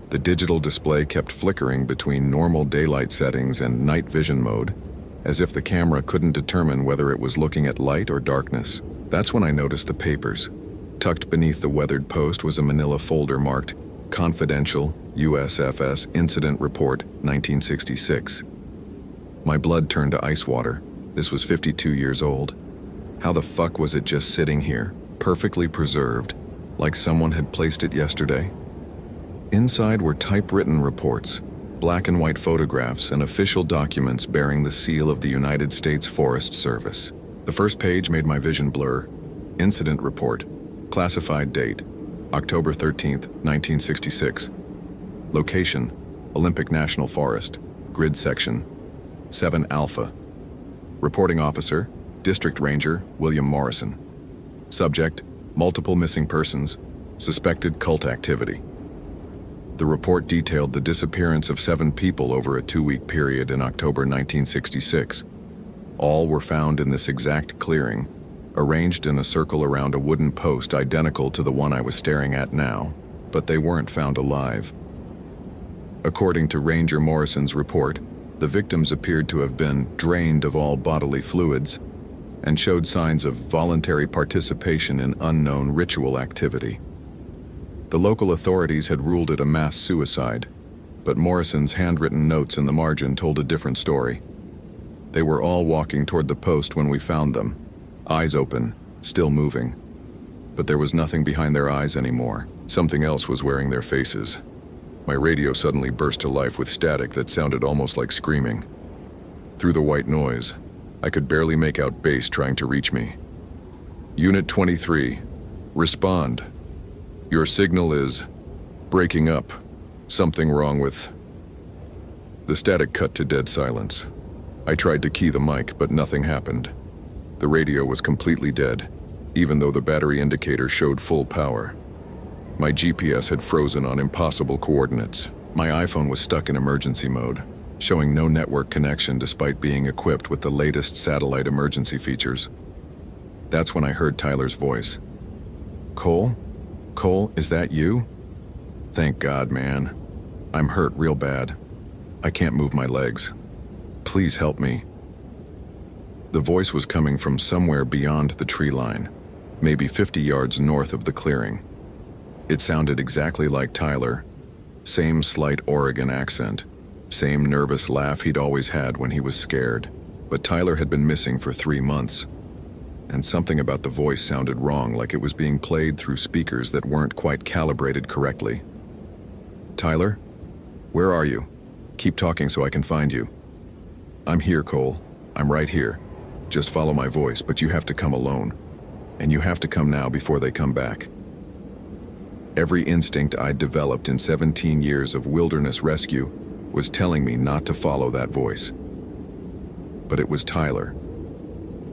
The digital display kept flickering between normal daylight settings and night vision mode, as if the camera couldn't determine whether it was looking at light or darkness. That's when I noticed the papers. Tucked beneath the weathered post was a manila folder marked Confidential USFS Incident Report 1966. My blood turned to ice water. This was 52 years old. How the fuck was it just sitting here, perfectly preserved, like someone had placed it yesterday? Inside were typewritten reports, black and white photographs, and official documents bearing the seal of the United States Forest Service. The first page made my vision blur. Incident report. Classified date: October 13th, 1966. Location: Olympic National Forest. Grid section: 7 Alpha. Reporting officer: District Ranger William Morrison. Subject: multiple missing persons. Suspected cult activity. The report detailed the disappearance of 7 people over a 2-week period in October 1966. All were found in this exact clearing, arranged in a circle around a wooden post identical to the one I was staring at now, but they weren't found alive. According to Ranger Morrison's report, the victims appeared to have been drained of all bodily fluids and showed signs of voluntary participation in unknown ritual activity. The local authorities had ruled it a mass suicide, but Morrison's handwritten notes in the margin told a different story. They were all walking toward the post when we found them, eyes open, still moving. But there was nothing behind their eyes anymore. Something else was wearing their faces. My radio suddenly burst to life with static that sounded almost like screaming. Through the white noise, I could barely make out bass trying to reach me. Unit 23, respond. Your signal is breaking up. Something wrong with... The static cut to dead silence. I tried to key the mic, but nothing happened. The radio was completely dead, even though the battery indicator showed full power. My GPS had frozen on impossible coordinates. My iPhone was stuck in emergency mode, showing no network connection despite being equipped with the latest satellite emergency features. That's when I heard Tyler's voice. Cole? Cole, is that you? Thank God, man. I'm hurt real bad. I can't move my legs. Please help me. The voice was coming from somewhere beyond the tree line, maybe 50 yards north of the clearing. It sounded exactly like Tyler. Same slight Oregon accent, same nervous laugh he'd always had when he was scared. But Tyler had been missing for 3 months. And something about the voice sounded wrong, like it was being played through speakers that weren't quite calibrated correctly. Tyler? Where are you? Keep talking so I can find you. I'm here, Cole. I'm right here. Just follow my voice, but you have to come alone. And you have to come now before they come back. Every instinct I'd developed in 17 years of wilderness rescue was telling me not to follow that voice. But it was Tyler.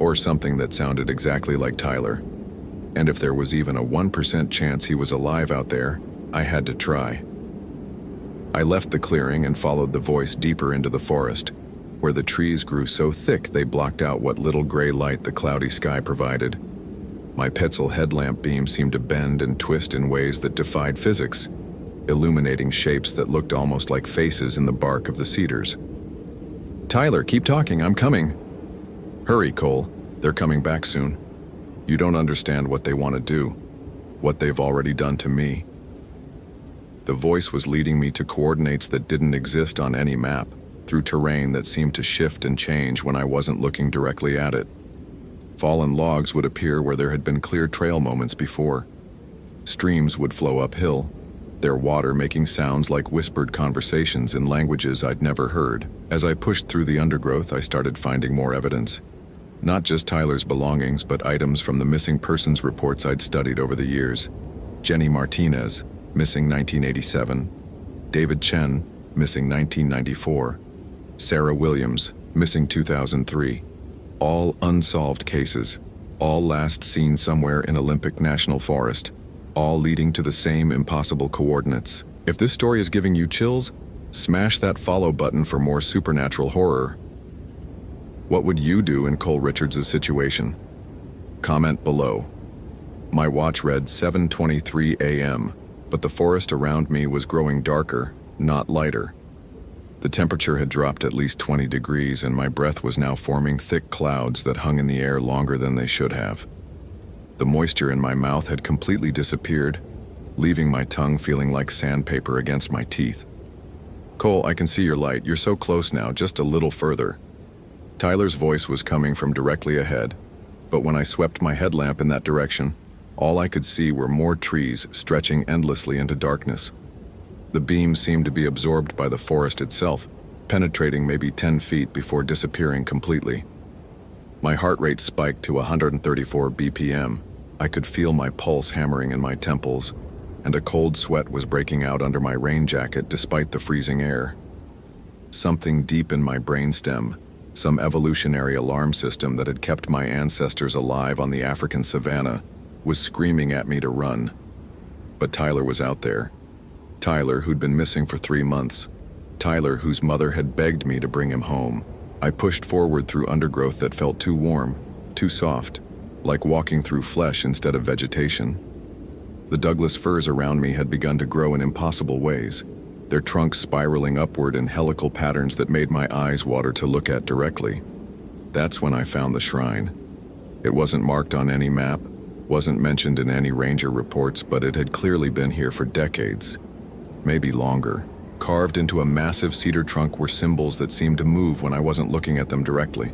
Or something that sounded exactly like Tyler. And if there was even a 1% chance he was alive out there, I had to try. I left the clearing and followed the voice deeper into the forest, where the trees grew so thick they blocked out what little gray light the cloudy sky provided. My Petzl headlamp beam seemed to bend and twist in ways that defied physics, illuminating shapes that looked almost like faces in the bark of the cedars. Tyler, keep talking, I'm coming. Hurry, Cole. They're coming back soon. You don't understand what they want to do, what they've already done to me." The voice was leading me to coordinates that didn't exist on any map, through terrain that seemed to shift and change when I wasn't looking directly at it. Fallen logs would appear where there had been clear trail moments before. Streams would flow uphill, their water making sounds like whispered conversations in languages I'd never heard. As I pushed through the undergrowth, I started finding more evidence. Not just Tyler's belongings, but items from the missing persons reports I'd studied over the years. Jenny Martinez, missing 1987. David Chen, missing 1994. Sarah Williams, missing 2003. All unsolved cases, all last seen somewhere in Olympic National Forest, all leading to the same impossible coordinates. If this story is giving you chills, smash that follow button for more supernatural horror. What would you do in Cole Richards' situation? Comment below. My watch read 7:23 a.m., but the forest around me was growing darker, not lighter. The temperature had dropped at least 20 degrees, and my breath was now forming thick clouds that hung in the air longer than they should have. The moisture in my mouth had completely disappeared, leaving my tongue feeling like sandpaper against my teeth. "Cole, I can see your light. You're so close now, just a little further." Tyler's voice was coming from directly ahead, but when I swept my headlamp in that direction, all I could see were more trees stretching endlessly into darkness. The beam seemed to be absorbed by the forest itself, penetrating maybe 10 feet before disappearing completely. My heart rate spiked to 134 BPM. I could feel my pulse hammering in my temples, and a cold sweat was breaking out under my rain jacket despite the freezing air. Something deep in my brainstem, some evolutionary alarm system that had kept my ancestors alive on the African savanna, was screaming at me to run. But Tyler was out there. Tyler, who'd been missing for 3 months. Tyler, whose mother had begged me to bring him home. I pushed forward through undergrowth that felt too warm, too soft, like walking through flesh instead of vegetation. The Douglas firs around me had begun to grow in impossible ways, their trunks spiraling upward in helical patterns that made my eyes water to look at directly. That's when I found the shrine. It wasn't marked on any map, wasn't mentioned in any ranger reports, but it had clearly been here for decades, maybe longer. Carved into a massive cedar trunk were symbols that seemed to move when I wasn't looking at them directly.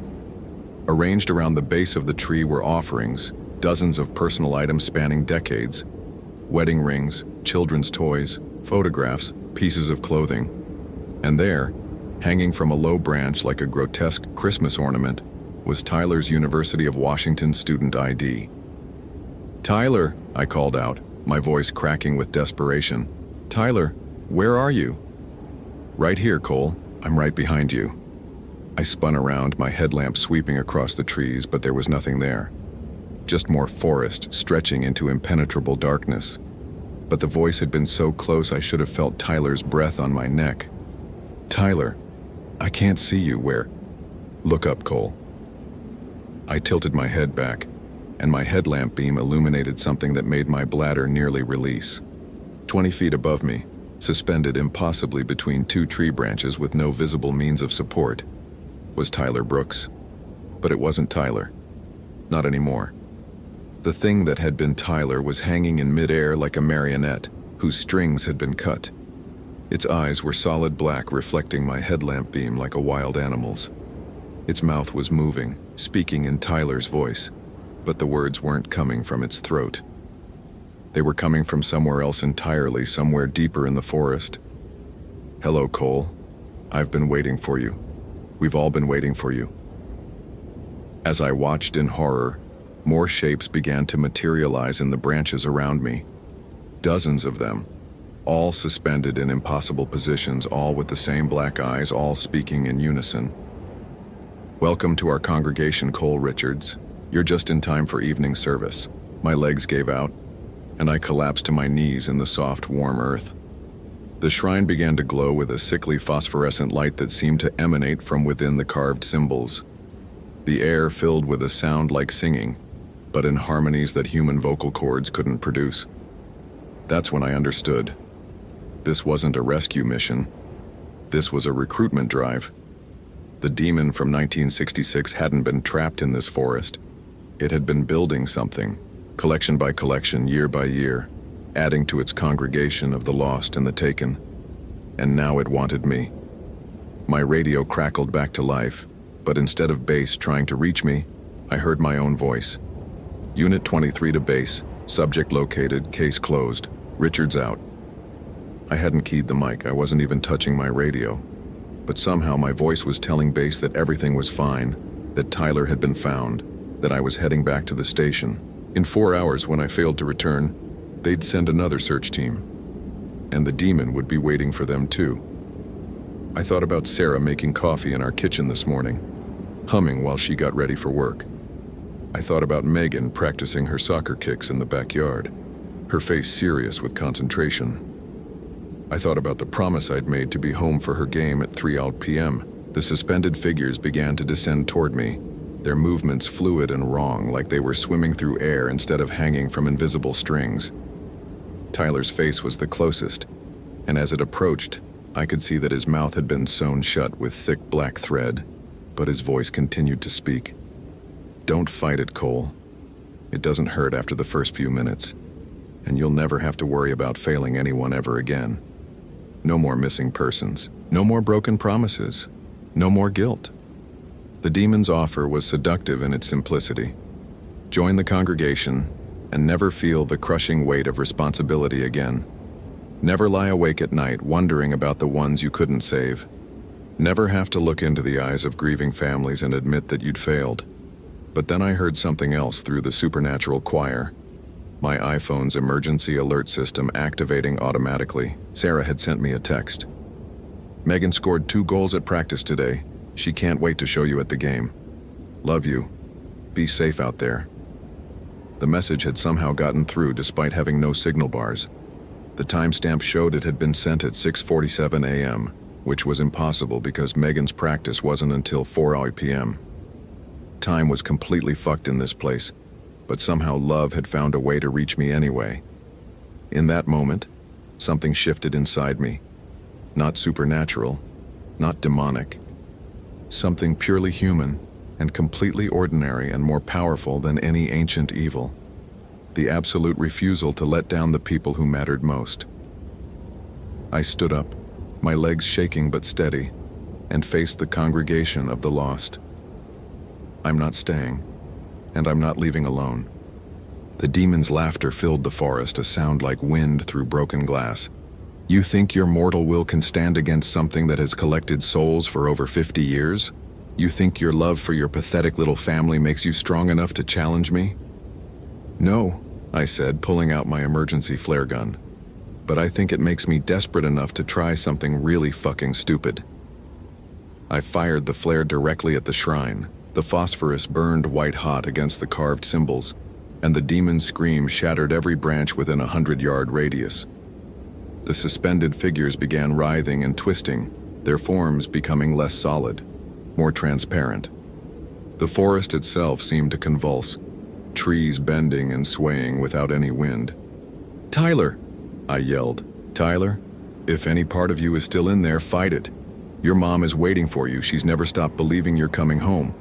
Arranged around the base of the tree were offerings, dozens of personal items spanning decades. Wedding rings, children's toys, photographs, pieces of clothing. And there, hanging from a low branch like a grotesque Christmas ornament, was Tyler's University of Washington student ID. "Tyler," I called out, my voice cracking with desperation. "Tyler, where are you?" "Right here, Cole. I'm right behind you." I spun around, my headlamp sweeping across the trees, but there was nothing there. Just more forest stretching into impenetrable darkness. But the voice had been so close I should have felt Tyler's breath on my neck. "Tyler, I can't see you. Where?" "Look up, Cole." I tilted my head back, and my headlamp beam illuminated something that made my bladder nearly release. 20 feet above me, suspended impossibly between 2 tree branches with no visible means of support, was Tyler Brooks. But it wasn't Tyler. Not anymore. The thing that had been Tyler was hanging in midair like a marionette whose strings had been cut. Its eyes were solid black, reflecting my headlamp beam like a wild animal's. Its mouth was moving, speaking in Tyler's voice, but the words weren't coming from its throat. They were coming from somewhere else entirely, somewhere deeper in the forest. "Hello, Cole. I've been waiting for you. We've all been waiting for you." As I watched in horror, more shapes began to materialize in the branches around me. Dozens of them, all suspended in impossible positions, all with the same black eyes, all speaking in unison. "Welcome to our congregation, Cole Richards. You're just in time for evening service." My legs gave out, and I collapsed to my knees in the soft, warm earth. The shrine began to glow with a sickly phosphorescent light that seemed to emanate from within the carved symbols. The air filled with a sound like singing, but in harmonies that human vocal cords couldn't produce. That's when I understood. This wasn't a rescue mission. This was a recruitment drive. The demon from 1966 hadn't been trapped in this forest. It had been building something, collection by collection, year by year, adding to its congregation of the lost and the taken. And now it wanted me. My radio crackled back to life, but instead of base trying to reach me, I heard my own voice. Unit 23 to base, subject located, case closed, Richards out. I hadn't keyed the mic, I wasn't even touching my radio. But somehow my voice was telling base that everything was fine, that Tyler had been found, that I was heading back to the station. In 4 hours, when I failed to return, they'd send another search team. And the demon would be waiting for them too. I thought about Sarah making coffee in our kitchen this morning, humming while she got ready for work. I thought about Megan practicing her soccer kicks in the backyard, her face serious with concentration. I thought about the promise I'd made to be home for her game at 3 p.m. The suspended figures began to descend toward me, their movements fluid and wrong, like they were swimming through air instead of hanging from invisible strings. Tyler's face was the closest, and as it approached, I could see that his mouth had been sewn shut with thick black thread, but his voice continued to speak. Don't fight it, Cole. It doesn't hurt after the first few minutes, and you'll never have to worry about failing anyone ever again. No more missing persons, no more broken promises, no more guilt. The demon's offer was seductive in its simplicity. Join the congregation and never feel the crushing weight of responsibility again. Never lie awake at night wondering about the ones you couldn't save. Never have to look into the eyes of grieving families and admit that you'd failed. But then I heard something else through the supernatural choir. My iPhone's emergency alert system activating automatically. Sarah had sent me a text. Megan scored 2 goals at practice today. She can't wait to show you at the game. Love you. Be safe out there. The message had somehow gotten through despite having no signal bars. The timestamp showed it had been sent at 6:47 a.m., which was impossible because Megan's practice wasn't until 4 p.m. Time was completely fucked in this place, but somehow love had found a way to reach me anyway. In that moment, something shifted inside me. Not supernatural, not demonic. Something purely human and completely ordinary and more powerful than any ancient evil. The absolute refusal to let down the people who mattered most. I stood up, my legs shaking but steady, and faced the congregation of the lost. I'm not staying, and I'm not leaving alone. The demon's laughter filled the forest, a sound like wind through broken glass. You think your mortal will can stand against something that has collected souls for over 50 years? You think your love for your pathetic little family makes you strong enough to challenge me? No, I said, pulling out my emergency flare gun. But I think it makes me desperate enough to try something really fucking stupid. I fired the flare directly at the shrine. The phosphorus burned white hot against the carved symbols, and the demon's scream shattered every branch within a 100-yard radius. The suspended figures began writhing and twisting, their forms becoming less solid, more transparent. The forest itself seemed to convulse, trees bending and swaying without any wind. "Tyler!" I yelled. "Tyler, if any part of you is still in there, fight it. Your mom is waiting for you. She's never stopped believing you're coming home."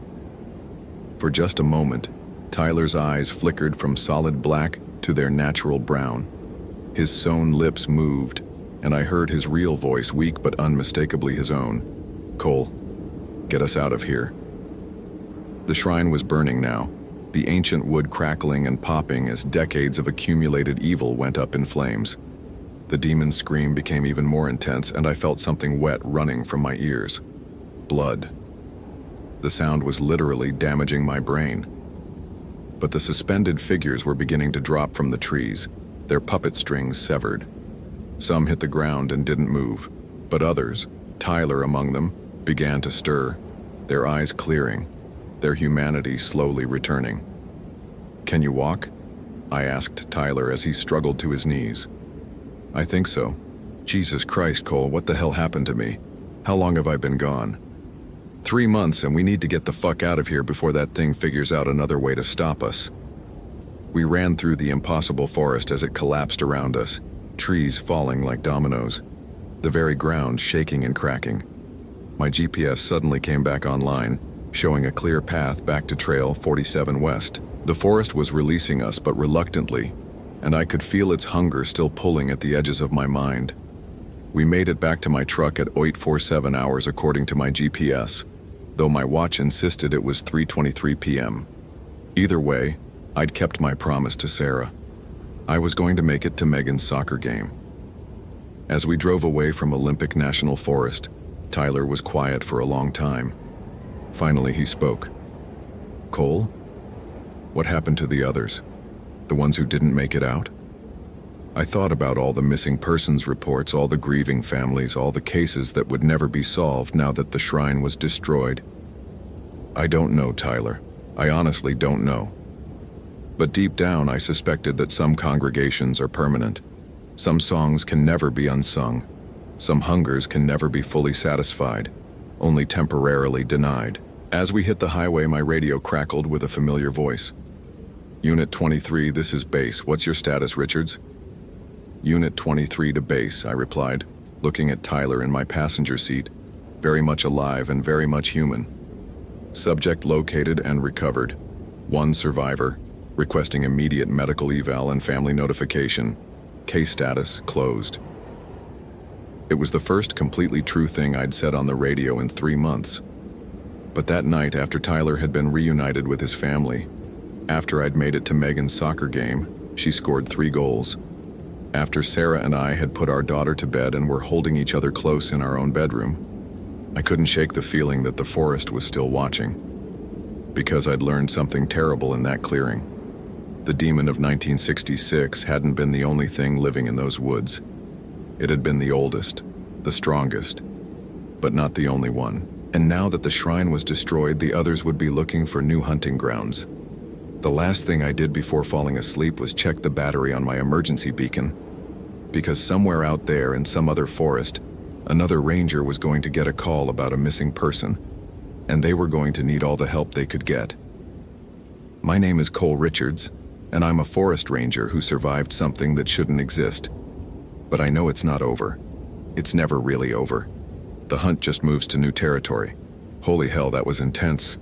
For just a moment, Tyler's eyes flickered from solid black to their natural brown. His sewn lips moved, and I heard his real voice, weak but unmistakably his own. "Cole, get us out of here." The shrine was burning now, the ancient wood crackling and popping as decades of accumulated evil went up in flames. The demon's scream became even more intense, and I felt something wet running from my ears. Blood. The sound was literally damaging my brain. But the suspended figures were beginning to drop from the trees, their puppet strings severed. Some hit the ground and didn't move, but others, Tyler among them, began to stir, their eyes clearing, their humanity slowly returning. "Can you walk?" I asked Tyler as he struggled to his knees. "I think so." "Jesus Christ, Cole, what the hell happened to me? How long have I been gone?" 3 months, and we need to get the fuck out of here before that thing figures out another way to stop us." We ran through the impossible forest as it collapsed around us, trees falling like dominoes, the very ground shaking and cracking. My GPS suddenly came back online, showing a clear path back to Trail 47 West. The forest was releasing us, but reluctantly, and I could feel its hunger still pulling at the edges of my mind. We made it back to my truck at 8:47 hours according to my GPS, though my watch insisted it was 3:23 p.m. Either way, I'd kept my promise to Sarah. I was going to make it to Megan's soccer game. As we drove away from Olympic National Forest, Tyler was quiet for a long time. Finally, he spoke. "Cole? What happened to the others? The ones who didn't make it out?" I thought about all the missing persons reports, all the grieving families, all the cases that would never be solved now that the shrine was destroyed. "I don't know, Tyler. I honestly don't know. But deep down, I suspected that some congregations are permanent. Some songs can never be unsung. Some hungers can never be fully satisfied, only temporarily denied." As we hit the highway, my radio crackled with a familiar voice. "Unit 23, this is base. What's your status, Richards?" "Unit 23 to base," I replied, looking at Tyler in my passenger seat, very much alive and very much human. "Subject located and recovered. One survivor, requesting immediate medical eval and family notification. Case status closed." It was the first completely true thing I'd said on the radio in 3 months. But that night, after Tyler had been reunited with his family, after I'd made it to Megan's soccer game, she scored 3 goals. After Sarah and I had put our daughter to bed and were holding each other close in our own bedroom, I couldn't shake the feeling that the forest was still watching. Because I'd learned something terrible in that clearing. The demon of 1966 hadn't been the only thing living in those woods. It had been the oldest, the strongest, but not the only one. And now that the shrine was destroyed, the others would be looking for new hunting grounds. The last thing I did before falling asleep was check the battery on my emergency beacon, because somewhere out there in some other forest, another ranger was going to get a call about a missing person, and they were going to need all the help they could get. My name is Cole Richards, and I'm a forest ranger who survived something that shouldn't exist. But I know it's not over. It's never really over. The hunt just moves to new territory. Holy hell, that was intense.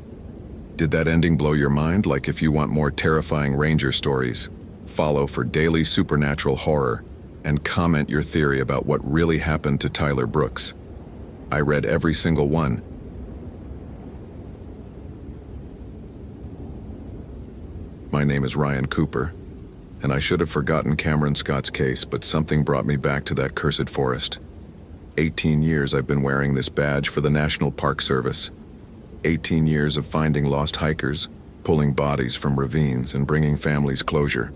Did that ending blow your mind? Like, if you want more terrifying ranger stories, follow for daily supernatural horror and comment your theory about what really happened to Tyler Brooks. I read every single one. My name is Ryan Cooper, and I should have forgotten Cameron Scott's case, but something brought me back to that cursed forest. 18 years I've been wearing this badge for the National Park Service. 18 years of finding lost hikers, pulling bodies from ravines, and bringing families closure.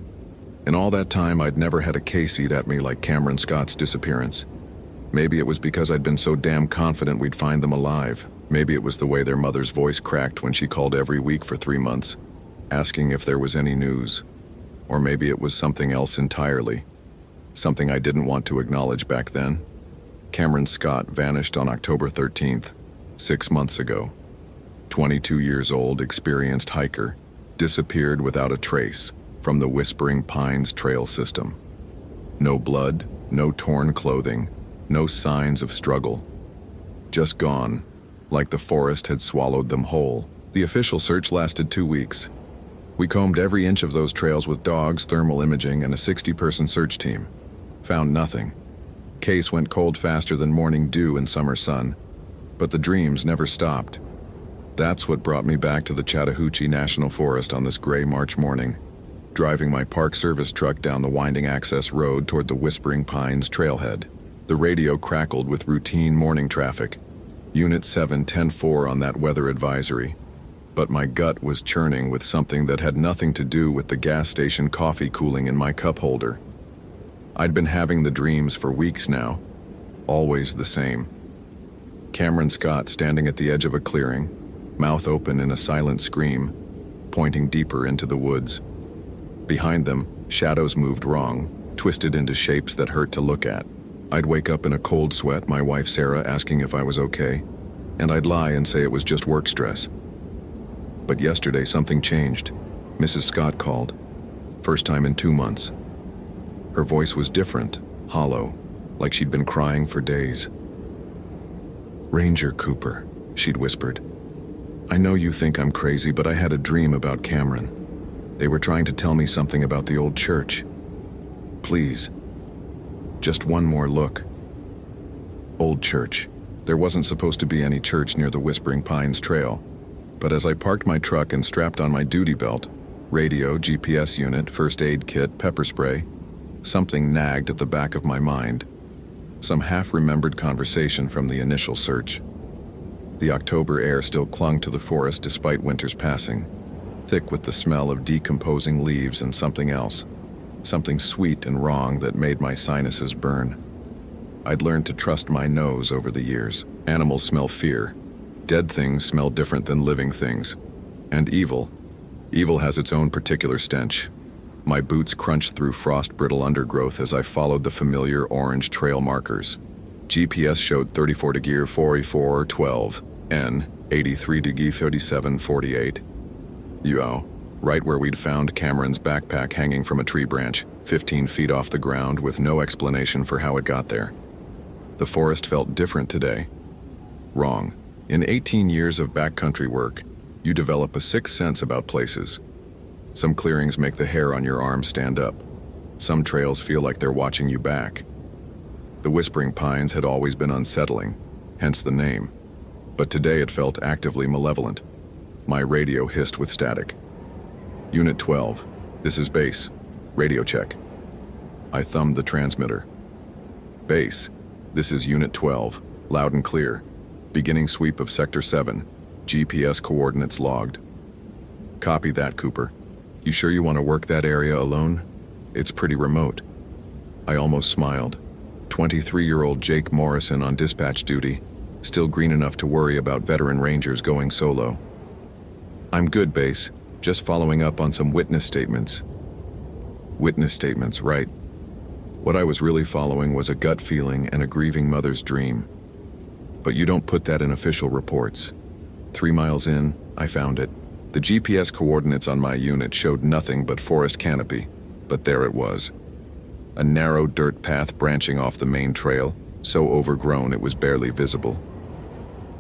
In all that time, I'd never had a case eat at me like Cameron Scott's disappearance. Maybe it was because I'd been so damn confident we'd find them alive. Maybe it was the way their mother's voice cracked when she called every week for 3 months, asking if there was any news. Or maybe it was something else entirely. Something I didn't want to acknowledge back then. Cameron Scott vanished on October 13th, 6 months ago. 22 years old, experienced hiker, disappeared without a trace from the Whispering Pines trail system. No blood, no torn clothing, no signs of struggle. Just gone, like the forest had swallowed them whole. The official search lasted 2 weeks. We combed every inch of those trails with dogs, thermal imaging, and a 60-person search team. Found nothing. Case went cold faster than morning dew in summer sun, but the dreams never stopped. That's what brought me back to the Chattahoochee National Forest on this gray March morning, driving my Park Service truck down the winding access road toward the Whispering Pines trailhead. The radio crackled with routine morning traffic. Unit 7 10-4 on that weather advisory. But my gut was churning with something that had nothing to do with the gas station coffee cooling in my cup holder. I'd been having the dreams for weeks now, always the same. Cameron Scott standing at the edge of a clearing, mouth open in a silent scream, pointing deeper into the woods. Behind them, shadows moved wrong, twisted into shapes that hurt to look at. I'd wake up in a cold sweat, my wife Sarah asking if I was okay, and I'd lie and say it was just work stress. But yesterday something changed. Mrs. Scott called. First time in 2 months. Her voice was different, hollow, like she'd been crying for days. "Ranger Cooper," she'd whispered. "I know you think I'm crazy, but I had a dream about Cameron. They were trying to tell me something about the old church. Please. Just one more look. Old church. There wasn't supposed to be any church near the Whispering Pines Trail, but as I parked my truck and strapped on my duty belt, radio, GPS unit, first aid kit, pepper spray, something nagged at the back of my mind. Some half-remembered conversation from the initial search. The October air still clung to the forest despite winter's passing, thick with the smell of decomposing leaves and something else, something sweet and wrong that made my sinuses burn. I'd learned to trust my nose over the years. Animals smell fear. Dead things smell different than living things. And evil. Evil has its own particular stench. My boots crunched through frost-brittle undergrowth as I followed the familiar orange trail markers. GPS showed 34 degree 4412, N, 83 degree 3748. Right where we'd found Cameron's backpack hanging from a tree branch, 15 feet off the ground with no explanation for how it got there. The forest felt different today. Wrong. In 18 years of backcountry work, you develop a sixth sense about places. Some clearings make the hair on your arm stand up. Some trails feel like they're watching you back. The Whispering Pines had always been unsettling, hence the name. But today it felt actively malevolent. My radio hissed with static. Unit 12, this is base. Radio check. I thumbed the transmitter. Base, this is Unit 12, loud and clear. Beginning sweep of Sector 7, GPS coordinates logged. Copy that, Cooper. You sure you want to work that area alone? It's pretty remote. I almost smiled. 23-year-old Jake Morrison on dispatch duty, still green enough to worry about veteran rangers going solo. I'm good, Base. Just following up on some witness statements. Witness statements, right. What I was really following was a gut feeling and a grieving mother's dream. But you don't put that in official reports. 3 miles in, I found it. The GPS coordinates on my unit showed nothing but forest canopy, but there it was. A narrow dirt path branching off the main trail, so overgrown it was barely visible.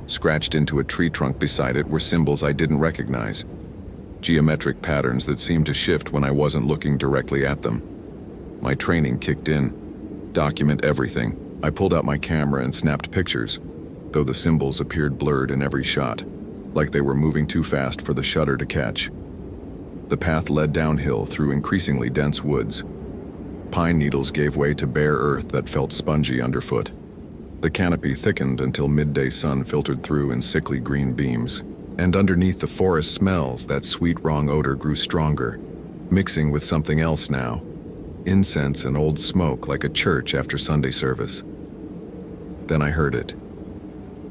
Scratched into a tree trunk beside it were symbols I didn't recognize. Geometric patterns that seemed to shift when I wasn't looking directly at them. My training kicked in. Document everything. I pulled out my camera and snapped pictures, though the symbols appeared blurred in every shot, like they were moving too fast for the shutter to catch. The path led downhill through increasingly dense woods. Pine needles gave way to bare earth that felt spongy underfoot. The canopy thickened until midday sun filtered through in sickly green beams. And underneath the forest smells, that sweet wrong odor grew stronger, mixing with something else now. Incense and old smoke like a church after Sunday service. Then I heard it.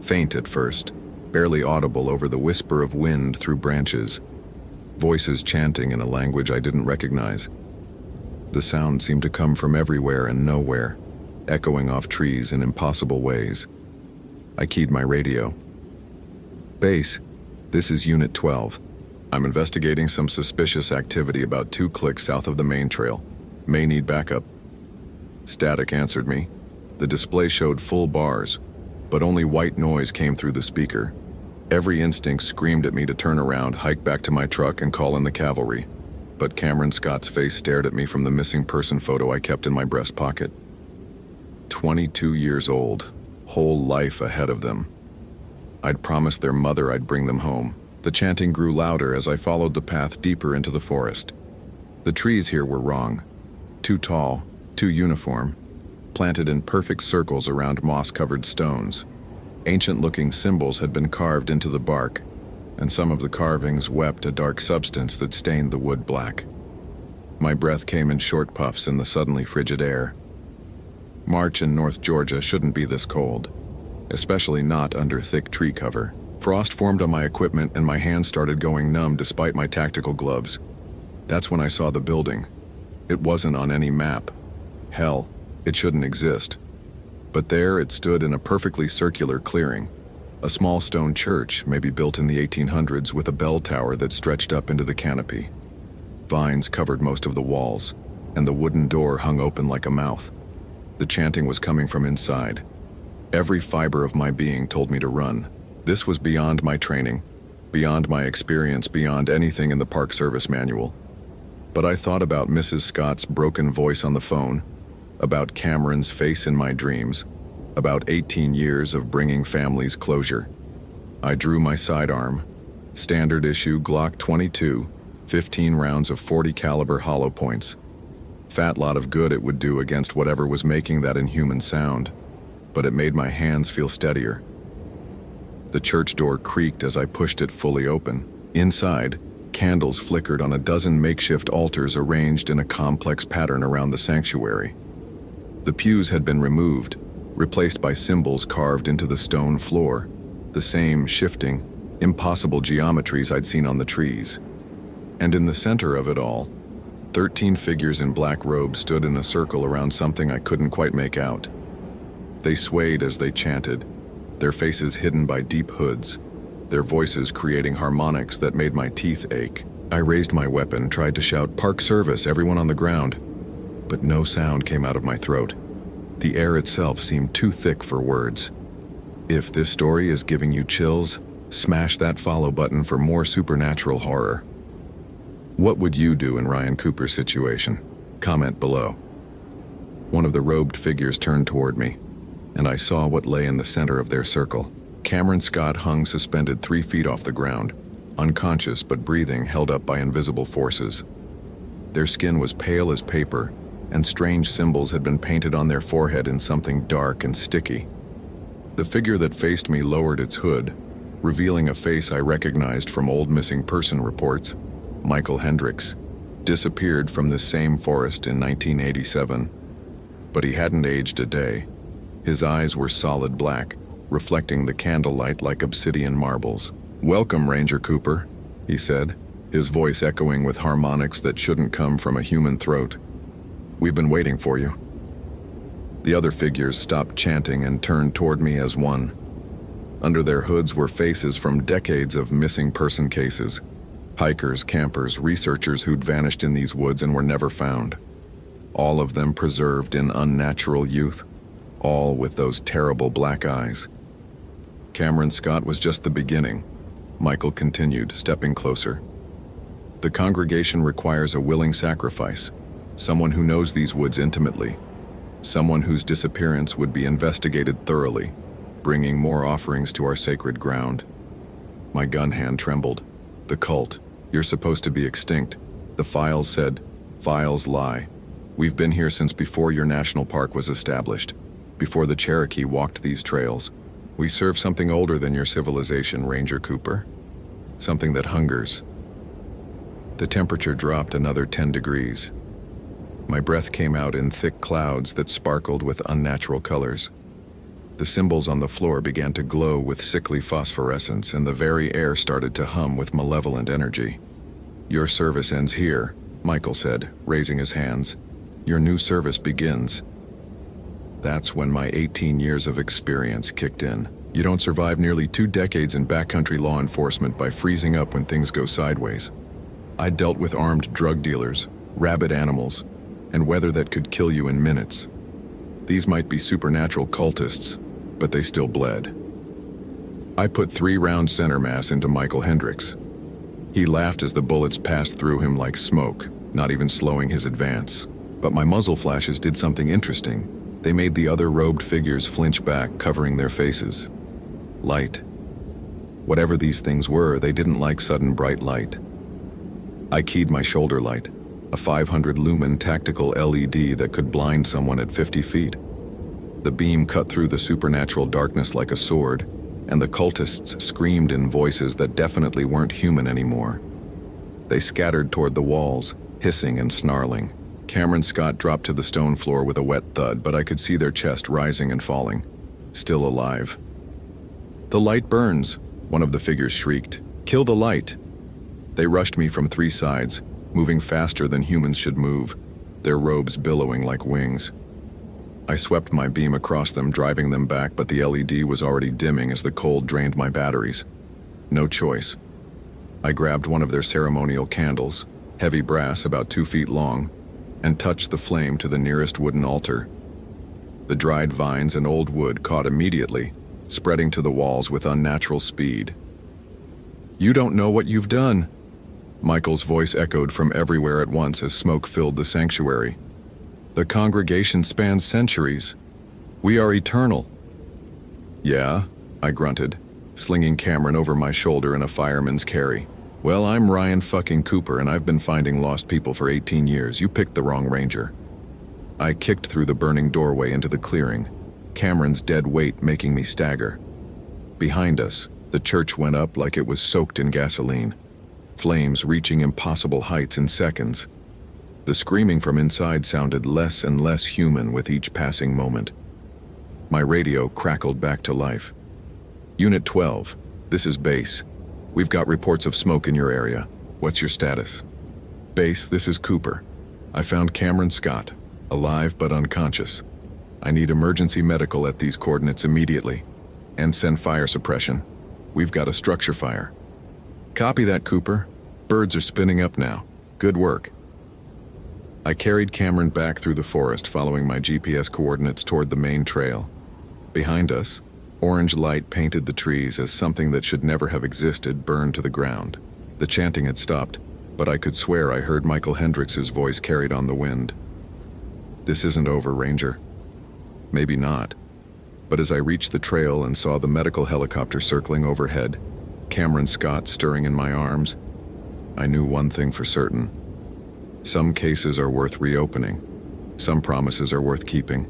Faint at first, barely audible over the whisper of wind through branches. Voices chanting in a language I didn't recognize. The sound seemed to come from everywhere and nowhere, echoing off trees in impossible ways. I keyed my radio. Base, this is Unit 12. I'm investigating some suspicious activity about 2 clicks south of the main trail. May need backup. Static answered me. The display showed full bars, but only white noise came through the speaker. Every instinct screamed at me to turn around, hike back to my truck, and call in the cavalry. But Cameron Scott's face stared at me from the missing person photo I kept in my breast pocket. 22 years old, whole life ahead of them. I'd promised their mother I'd bring them home. The chanting grew louder as I followed the path deeper into the forest. The trees here were wrong. Too tall, too uniform, planted in perfect circles around moss-covered stones. Ancient-looking symbols had been carved into the bark, and some of the carvings wept a dark substance that stained the wood black. My breath came in short puffs in the suddenly frigid air. March in North Georgia shouldn't be this cold, especially not under thick tree cover. Frost formed on my equipment and my hands started going numb despite my tactical gloves. That's when I saw the building. It wasn't on any map. Hell, it shouldn't exist. But there it stood in a perfectly circular clearing. A small stone church, maybe built in the 1800s, with a bell tower that stretched up into the canopy. Vines covered most of the walls, and the wooden door hung open like a mouth. The chanting was coming from inside. Every fiber of my being told me to run. This was beyond my training, beyond my experience, beyond anything in the Park Service manual. But I thought about Mrs. Scott's broken voice on the phone, about Cameron's face in my dreams, about 18 years of bringing families closure. I drew my sidearm, standard issue Glock 22, 15 rounds of 40 caliber hollow points. Fat lot of good it would do against whatever was making that inhuman sound, but it made my hands feel steadier. The church door creaked as I pushed it fully open. Inside, candles flickered on a dozen makeshift altars arranged in a complex pattern around the sanctuary. The pews had been removed, replaced by symbols carved into the stone floor, the same shifting, impossible geometries I'd seen on the trees. And in the center of it all, 13 figures in black robes stood in a circle around something I couldn't quite make out. They swayed as they chanted, their faces hidden by deep hoods, their voices creating harmonics that made my teeth ache. I raised my weapon, tried to shout, "Park service, everyone on the ground," but no sound came out of my throat. The air itself seemed too thick for words. If this story is giving you chills, smash that follow button for more supernatural horror. What would you do in Ryan Cooper's situation? Comment below. One of the robed figures turned toward me, and I saw what lay in the center of their circle. Cameron Scott hung suspended 3 feet off the ground, unconscious but breathing, held up by invisible forces. Their skin was pale as paper, and strange symbols had been painted on their forehead in something dark and sticky. The figure that faced me lowered its hood, revealing a face I recognized from old missing person reports. Michael Hendricks disappeared from this same forest in 1987, but he hadn't aged a day. His eyes were solid black, reflecting the candlelight like obsidian marbles. "Welcome, Ranger Cooper," he said, his voice echoing with harmonics that shouldn't come from a human throat. "We've been waiting for you." The other figures stopped chanting and turned toward me as one. Under their hoods were faces from decades of missing person cases. Hikers, campers, researchers who'd vanished in these woods and were never found. All of them preserved in unnatural youth, all with those terrible black eyes. Cameron Scott was just the beginning, Michael continued, stepping closer. The congregation requires a willing sacrifice, someone who knows these woods intimately, someone whose disappearance would be investigated thoroughly, bringing more offerings to our sacred ground. My gun hand trembled. "The cult. You're supposed to be extinct," the files said. "Files lie. We've been here since before your national park was established, before the Cherokee walked these trails. We serve something older than your civilization, Ranger Cooper. Something that hungers." The temperature dropped another 10 degrees. My breath came out in thick clouds that sparkled with unnatural colors. The symbols on the floor began to glow with sickly phosphorescence, and the very air started to hum with malevolent energy. "Your service ends here," Michael said, raising his hands. "Your new service begins." That's when my 18 years of experience kicked in. You don't survive nearly 2 decades in backcountry law enforcement by freezing up when things go sideways. I dealt with armed drug dealers, rabid animals, and weather that could kill you in minutes. These might be supernatural cultists, but they still bled. I put 3-round center mass into Michael Hendricks. He laughed as the bullets passed through him like smoke, not even slowing his advance. But my muzzle flashes did something interesting. They made the other robed figures flinch back, covering their faces. Light. Whatever these things were, they didn't like sudden bright light. I keyed my shoulder light, a 500 lumen tactical LED that could blind someone at 50 feet. The beam cut through the supernatural darkness like a sword, and the cultists screamed in voices that definitely weren't human anymore. They scattered toward the walls, hissing and snarling. Cameron Scott dropped to the stone floor with a wet thud, but I could see their chest rising and falling. Still alive. "The light burns," one of the figures shrieked. "Kill the light." They rushed me from 3 sides, moving faster than humans should move, their robes billowing like wings. I swept my beam across them, driving them back, but the LED was already dimming as the cold drained my batteries. No choice. I grabbed one of their ceremonial candles, heavy brass about 2 feet long, and touched the flame to the nearest wooden altar. The dried vines and old wood caught immediately, spreading to the walls with unnatural speed. "You don't know what you've done." Michael's voice echoed from everywhere at once as smoke filled the sanctuary. The congregation spans centuries. We are eternal. Yeah, I grunted, slinging Cameron over my shoulder in a fireman's carry. Well, I'm Ryan fucking Cooper, and I've been finding lost people for 18 years. You picked the wrong ranger. I kicked through the burning doorway into the clearing, Cameron's dead weight making me stagger. Behind us, the church went up like it was soaked in gasoline, flames reaching impossible heights in seconds. The screaming from inside sounded less and less human with each passing moment. My radio crackled back to life. Unit 12, this is Base. We've got reports of smoke in your area. What's your status? Base, this is Cooper. I found Cameron Scott, alive but unconscious. I need emergency medical at these coordinates immediately. And send fire suppression. We've got a structure fire. Copy that, Cooper. Birds are spinning up now. Good work. I carried Cameron back through the forest, following my GPS coordinates toward the main trail. Behind us, orange light painted the trees as something that should never have existed burned to the ground. The chanting had stopped, but I could swear I heard Michael Hendrix's voice carried on the wind. This isn't over, Ranger. Maybe not. But as I reached the trail and saw the medical helicopter circling overhead, Cameron Scott stirring in my arms, I knew one thing for certain. Some cases are worth reopening. Some promises are worth keeping.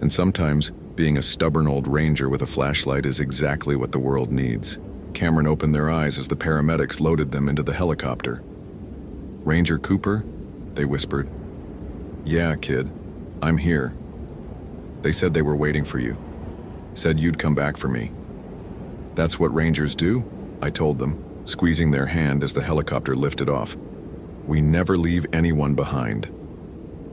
And sometimes, being a stubborn old ranger with a flashlight is exactly what the world needs. Cameron opened their eyes as the paramedics loaded them into the helicopter. Ranger Cooper? They whispered. Yeah, kid. I'm here. They said they were waiting for you. Said you'd come back for me. That's what rangers do, I told them, squeezing their hand as the helicopter lifted off. We never leave anyone behind.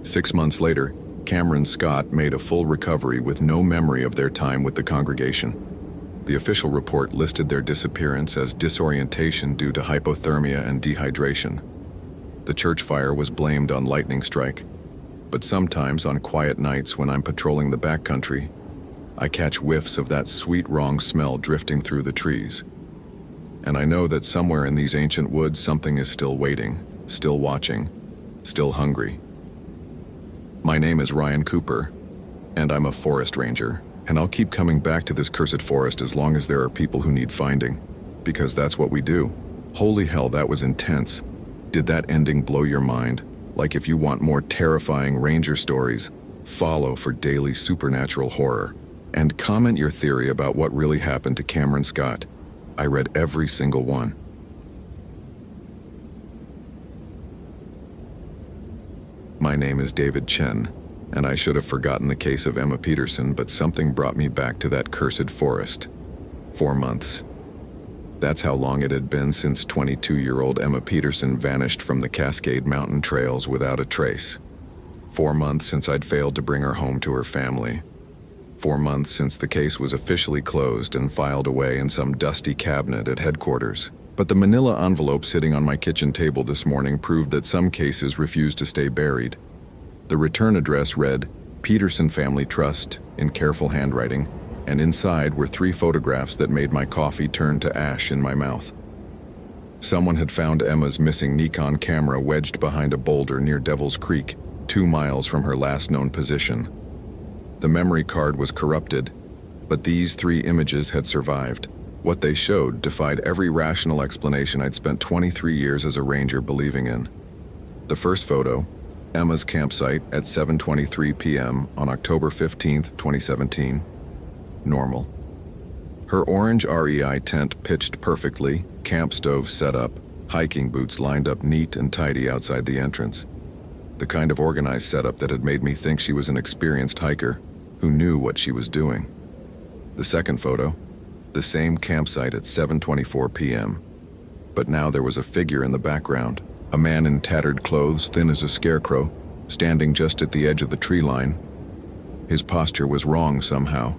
6 months later, Cameron Scott made a full recovery with no memory of their time with the congregation. The official report listed their disappearance as disorientation due to hypothermia and dehydration. The church fire was blamed on lightning strike, but sometimes on quiet nights when I'm patrolling the backcountry, I catch whiffs of that sweet wrong smell drifting through the trees. And I know that somewhere in these ancient woods something is still waiting, still watching, still hungry. My name is Ryan Cooper, and I'm a forest ranger, and I'll keep coming back to this cursed forest as long as there are people who need finding, because that's what we do. Holy hell, that was intense. Did that ending blow your mind? Like, if you want more terrifying ranger stories, follow for daily supernatural horror. And comment your theory about what really happened to Cameron Scott. I read every single one. My name is David Chen, and I should have forgotten the case of Emma Peterson, but something brought me back to that cursed forest. 4 months. That's how long it had been since 22-year-old Emma Peterson vanished from the Cascade Mountain trails without a trace. 4 months since I'd failed to bring her home to her family. 4 months since the case was officially closed and filed away in some dusty cabinet at headquarters. But the manila envelope sitting on my kitchen table this morning proved that some cases refuse to stay buried. The return address read, Peterson Family Trust, in careful handwriting, and inside were 3 photographs that made my coffee turn to ash in my mouth. Someone had found Emma's missing Nikon camera wedged behind a boulder near Devil's Creek, 2 miles from her last known position. The memory card was corrupted, but these 3 images had survived. What they showed defied every rational explanation I'd spent 23 years as a ranger believing in. The first photo, Emma's campsite at 7:23 p.m. on October 15, 2017. Normal. Her orange REI tent pitched perfectly, camp stove set up, hiking boots lined up neat and tidy outside the entrance. The kind of organized setup that had made me think she was an experienced hiker who knew what she was doing. The second photo, the same campsite at 7:24 p.m. But now there was a figure in the background, a man in tattered clothes, thin as a scarecrow, standing just at the edge of the tree line. His posture was wrong somehow.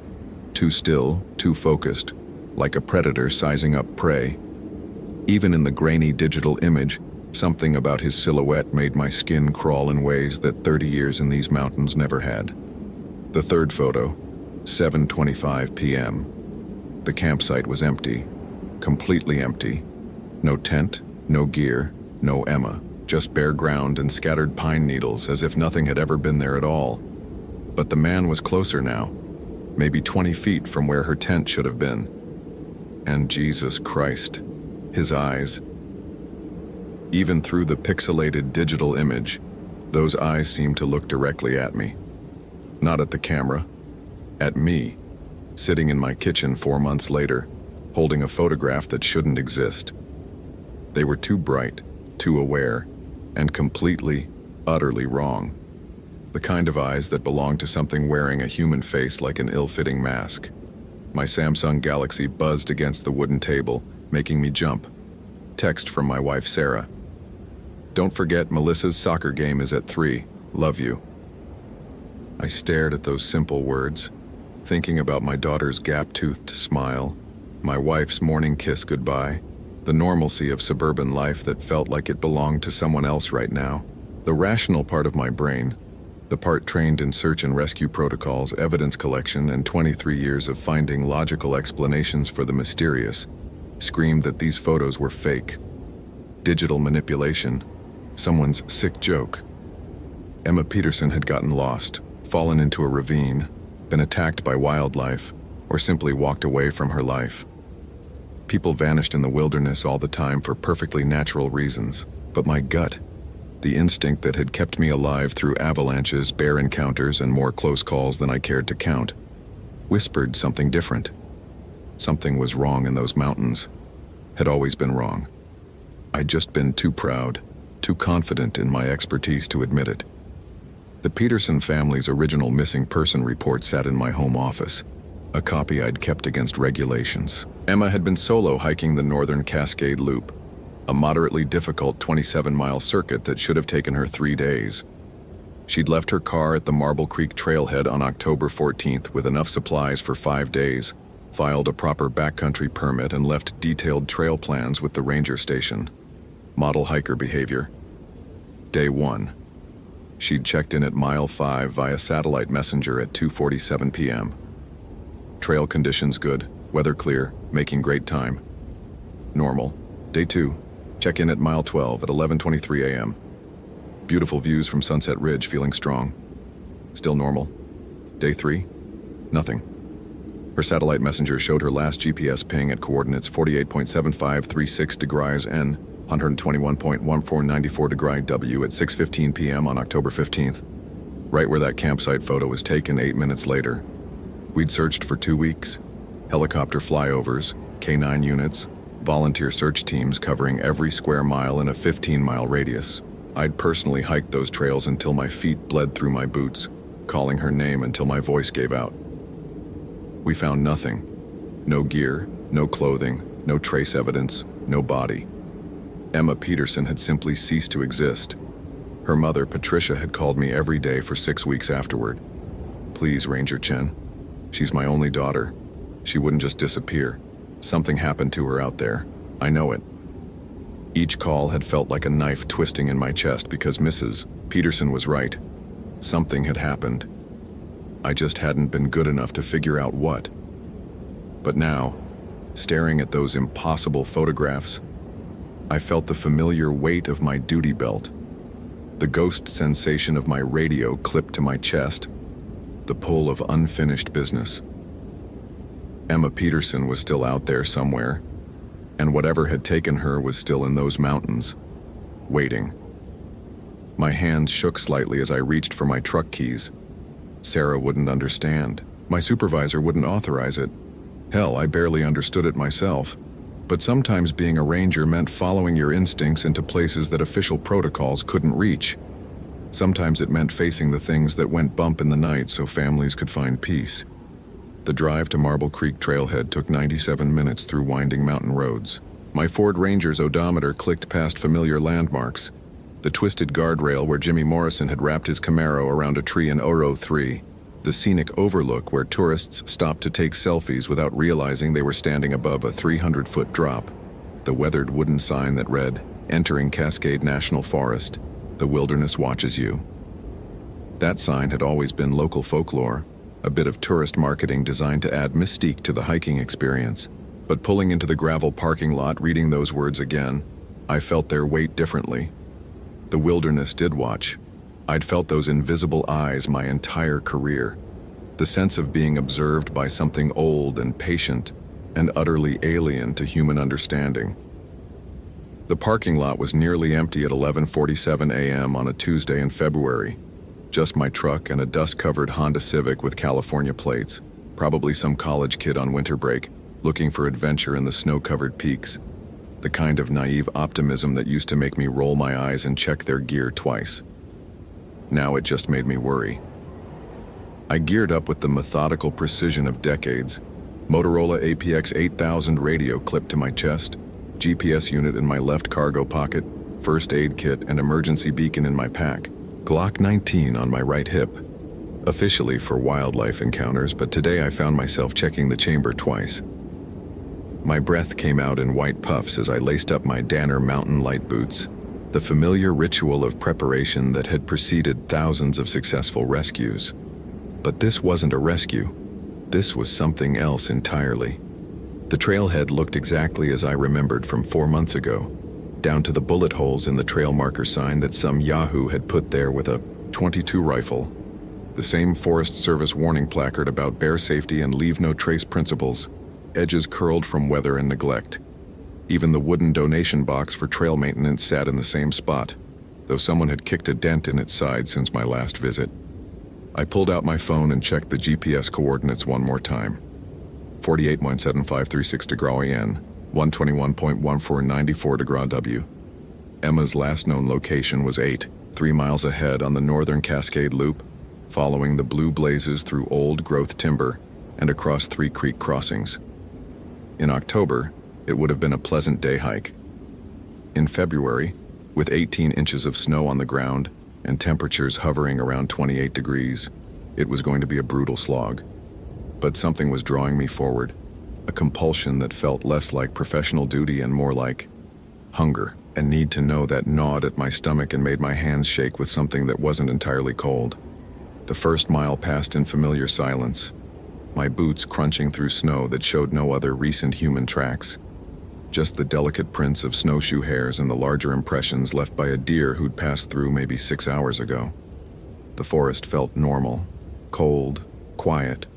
Too still, too focused, like a predator sizing up prey. Even in the grainy digital image, something about his silhouette made my skin crawl in ways that 30 years in these mountains never had. The third photo, 7:25 p.m. The campsite was empty, completely empty. No tent, no gear, No Emma, just bare ground and scattered pine needles as if nothing had ever been there at all. But the man was closer now, maybe 20 feet from where her tent should have been. And Jesus Christ, his eyes. Even through the pixelated digital image, those eyes seemed to look directly at me. Not at the camera, at me, sitting in my kitchen 4 months later, holding a photograph that shouldn't exist. They were too bright, too aware, and completely, utterly wrong. The kind of eyes that belong to something wearing a human face like an ill-fitting mask. My Samsung Galaxy buzzed against the wooden table, making me jump. Text from my wife Sarah. Don't forget Melissa's soccer game is at 3. Love you. I stared at those simple words, thinking about my daughter's gap-toothed smile, my wife's morning kiss goodbye, the normalcy of suburban life that felt like it belonged to someone else right now. The rational part of my brain, the part trained in search and rescue protocols, evidence collection, and 23 years of finding logical explanations for the mysterious, screamed that these photos were fake. Digital manipulation. Someone's sick joke. Emma Peterson had gotten lost, fallen into a ravine, been attacked by wildlife, or simply walked away from her life. People vanished in the wilderness all the time for perfectly natural reasons, but my gut, the instinct that had kept me alive through avalanches, bear encounters, and more close calls than I cared to count, whispered something different. Something was wrong in those mountains, had always been wrong. I'd just been too proud, too confident in my expertise to admit it. The Peterson family's original missing person report sat in my home office, a copy I'd kept against regulations. Emma had been solo hiking the Northern Cascade Loop, a moderately difficult 27-mile circuit that should have taken her 3 days. She'd left her car at the Marble Creek trailhead on October 14th with enough supplies for 5 days, filed a proper backcountry permit, and left detailed trail plans with the ranger station. Model hiker behavior. Day 1. She'd checked in at mile 5 via satellite messenger at 2:47 p.m. Trail conditions good, weather clear, making great time. Normal. Day 2. Check in at mile 12 at 11:23 a.m. Beautiful views from Sunset Ridge, feeling strong. Still normal. Day 3. Nothing. Her satellite messenger showed her last GPS ping at coordinates 48.7536 degrees N, 121.1494 degrees W at 6:15 p.m. on October 15th, right where that campsite photo was taken 8 minutes later. We'd searched for 2 weeks. Helicopter flyovers, K9 units, volunteer search teams covering every square mile in a 15-mile radius. I'd personally hiked those trails until my feet bled through my boots, calling her name until my voice gave out. We found nothing. No gear, no clothing, no trace evidence, no body. Emma Peterson had simply ceased to exist. Her mother, Patricia, had called me every day for 6 weeks afterward. Please, Ranger Chen. She's my only daughter. She wouldn't just disappear. Something happened to her out there. I know it. Each call had felt like a knife twisting in my chest because Mrs. Peterson was right. Something had happened. I just hadn't been good enough to figure out what. But now, staring at those impossible photographs, I felt the familiar weight of my duty belt, the ghost sensation of my radio clipped to my chest, the pull of unfinished business. Emma Peterson was still out there somewhere, and whatever had taken her was still in those mountains, waiting. My hands shook slightly as I reached for my truck keys. Sarah wouldn't understand. My supervisor wouldn't authorize it. Hell, I barely understood it myself. But sometimes being a ranger meant following your instincts into places that official protocols couldn't reach. Sometimes it meant facing the things that went bump in the night so families could find peace. The drive to Marble Creek trailhead took 97 minutes through winding mountain roads. My Ford Ranger's odometer clicked past familiar landmarks. The twisted guardrail where Jimmy Morrison had wrapped his Camaro around a tree in Oro 3. The scenic overlook where tourists stopped to take selfies without realizing they were standing above a 300-foot drop. The weathered wooden sign that read, "Entering Cascade National Forest. The wilderness watches you." That sign had always been local folklore, a bit of tourist marketing designed to add mystique to the hiking experience. But pulling into the gravel parking lot, reading those words again, I felt their weight differently. The wilderness did watch. I'd felt those invisible eyes my entire career. The sense of being observed by something old and patient and utterly alien to human understanding. The parking lot was nearly empty at 11:47 a.m. on a Tuesday in February. Just my truck and a dust-covered Honda Civic with California plates, probably some college kid on winter break, looking for adventure in the snow-covered peaks. The kind of naive optimism that used to make me roll my eyes and check their gear twice. Now it just made me worry. I geared up with the methodical precision of decades. Motorola APX 8000 radio clipped to my chest, GPS unit in my left cargo pocket, first aid kit and emergency beacon in my pack, Glock 19 on my right hip. Officially for wildlife encounters, but today I found myself checking the chamber twice. My breath came out in white puffs as I laced up my Danner Mountain Light boots, the familiar ritual of preparation that had preceded thousands of successful rescues. But this wasn't a rescue. This was something else entirely. The trailhead looked exactly as I remembered from 4 months ago, down to the bullet holes in the trail marker sign that some yahoo had put there with a .22 rifle. The same Forest Service warning placard about bear safety and leave no trace principles, edges curled from weather and neglect. Even the wooden donation box for trail maintenance sat in the same spot, though someone had kicked a dent in its side since my last visit. I pulled out my phone and checked the GPS coordinates one more time. 48.7536 degree N, 121.1494 degree W. Emma's last known location was 3 miles ahead on the northern Cascade Loop, following the blue blazes through old-growth timber and across 3 creek crossings. In October, it would have been a pleasant day hike. In February, with 18 inches of snow on the ground and temperatures hovering around 28 degrees, it was going to be a brutal slog. But something was drawing me forward, a compulsion that felt less like professional duty and more like hunger and need to know that gnawed at my stomach and made my hands shake with something that wasn't entirely cold. The first mile passed in familiar silence, my boots crunching through snow that showed no other recent human tracks, just the delicate prints of snowshoe hairs and the larger impressions left by a deer who'd passed through maybe 6 hours ago. The forest felt normal, cold, quiet,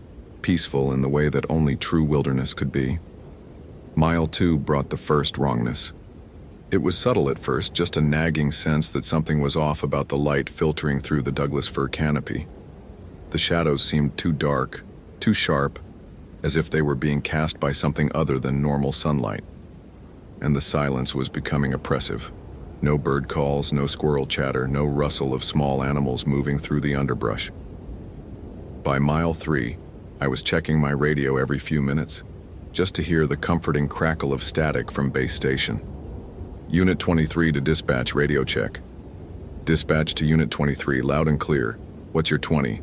peaceful in the way that only true wilderness could be. Mile 2 brought the first wrongness. It was subtle at first, just a nagging sense that something was off about the light filtering through the Douglas fir canopy. The shadows seemed too dark, too sharp, as if they were being cast by something other than normal sunlight. And the silence was becoming oppressive. No bird calls, no squirrel chatter, no rustle of small animals moving through the underbrush. By mile 3, I was checking my radio every few minutes, just to hear the comforting crackle of static from base station. Unit 23 to dispatch, radio check. Dispatch to Unit 23, loud and clear. What's your 20?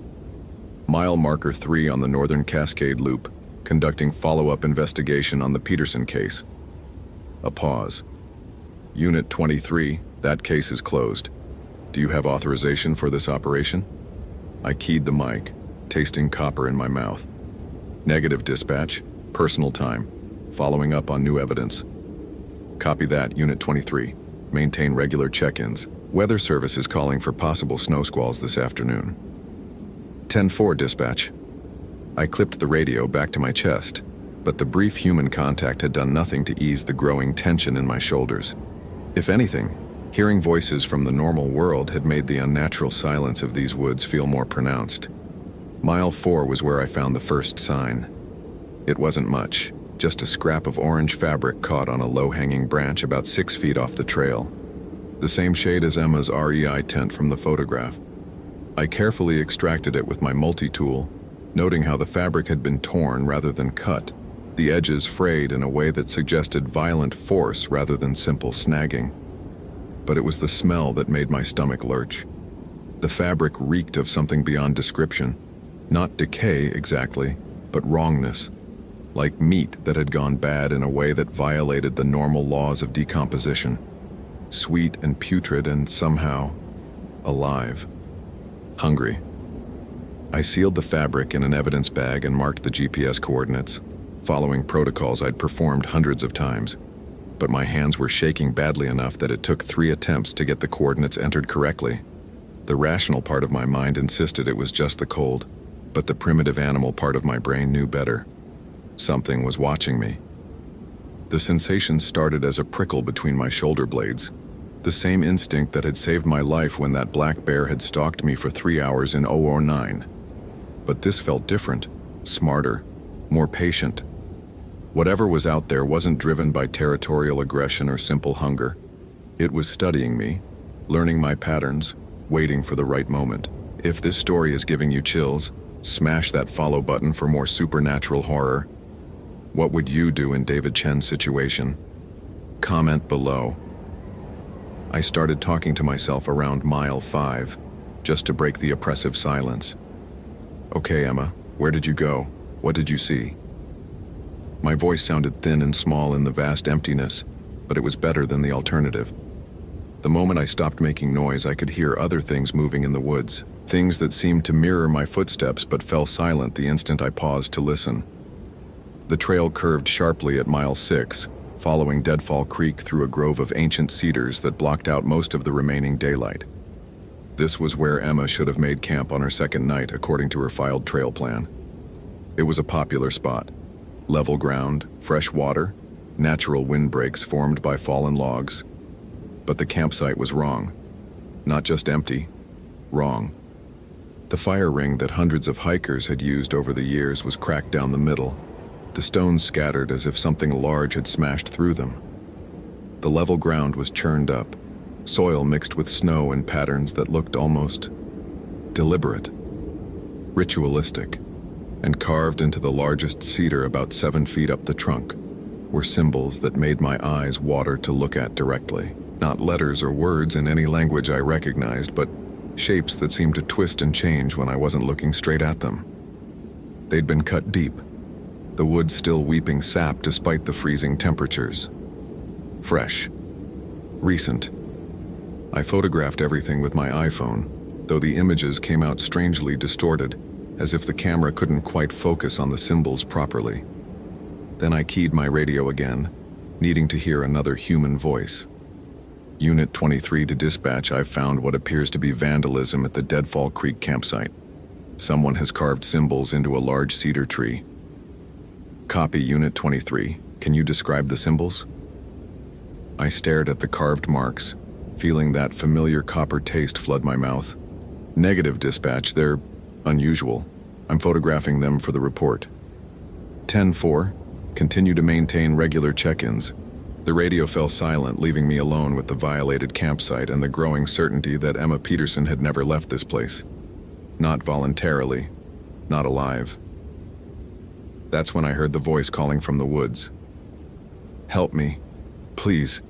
Mile marker 3 on the northern Cascade Loop, conducting follow-up investigation on the Peterson case. A pause. Unit 23, that case is closed. Do you have authorization for this operation? I keyed the mic, tasting copper in my mouth. Negative, dispatch. Personal time. Following up on new evidence. Copy that, Unit 23. Maintain regular check-ins. Weather Service is calling for possible snow squalls this afternoon. 10-4, dispatch. I clipped the radio back to my chest, but the brief human contact had done nothing to ease the growing tension in my shoulders. If anything, hearing voices from the normal world had made the unnatural silence of these woods feel more pronounced. Mile 4 was where I found the first sign. It wasn't much, just a scrap of orange fabric caught on a low-hanging branch about 6 feet off the trail. The same shade as Emma's REI tent from the photograph. I carefully extracted it with my multi-tool, noting how the fabric had been torn rather than cut, the edges frayed in a way that suggested violent force rather than simple snagging. But it was the smell that made my stomach lurch. The fabric reeked of something beyond description, not decay exactly, but wrongness, like meat that had gone bad in a way that violated the normal laws of decomposition, sweet and putrid and somehow alive. Hungry. I sealed the fabric in an evidence bag and marked the GPS coordinates, following protocols I'd performed hundreds of times. but my hands were shaking badly enough that it took 3 attempts to get the coordinates entered correctly. The rational part of my mind insisted it was just the cold, but the primitive animal part of my brain knew better. Something was watching me. The sensation started as a prickle between my shoulder blades, the same instinct that had saved my life when that black bear had stalked me for 3 hours in 2009. But this felt different, smarter, more patient. Whatever was out there wasn't driven by territorial aggression or simple hunger. It was studying me, learning my patterns, waiting for the right moment. If this story is giving you chills, smash that follow button for more supernatural horror. What would you do in David Chen's situation? Comment below. I started talking to myself around mile 5, just to break the oppressive silence. Okay, Emma, where did you go? What did you see? My voice sounded thin and small in the vast emptiness, but it was better than the alternative. The moment I stopped making noise, I could hear other things moving in the woods, things that seemed to mirror my footsteps but fell silent the instant I paused to listen. The trail curved sharply at mile 6, following Deadfall Creek through a grove of ancient cedars that blocked out most of the remaining daylight. This was where Emma should have made camp on her second night, according to her filed trail plan. It was a popular spot. Level ground, fresh water, natural windbreaks formed by fallen logs. But the campsite was wrong. Not just empty, wrong. The fire ring that hundreds of hikers had used over the years was cracked down the middle, the stones scattered as if something large had smashed through them. The level ground was churned up, soil mixed with snow in patterns that looked almost deliberate, ritualistic, and carved into the largest cedar about 7 feet up the trunk were symbols that made my eyes water to look at directly. Not letters or words in any language I recognized, but shapes that seemed to twist and change when I wasn't looking straight at them. They'd been cut deep, the wood still weeping sap despite the freezing temperatures. Fresh. Recent. I photographed everything with my iPhone, though the images came out strangely distorted, as if the camera couldn't quite focus on the symbols properly. Then I keyed my radio again, needing to hear another human voice. Unit 23 to dispatch. I've found what appears to be vandalism at the Deadfall Creek campsite. Someone has carved symbols into a large cedar tree. Copy, Unit 23. Can you describe the symbols? I stared at the carved marks, feeling that familiar copper taste flood my mouth. Negative, dispatch. They're unusual. I'm photographing them for the report. 10-4. Continue to maintain regular check-ins. The radio fell silent, leaving me alone with the violated campsite and the growing certainty that Emma Peterson had never left this place. Not voluntarily. Not alive. That's when I heard the voice calling from the woods. Help me. Please.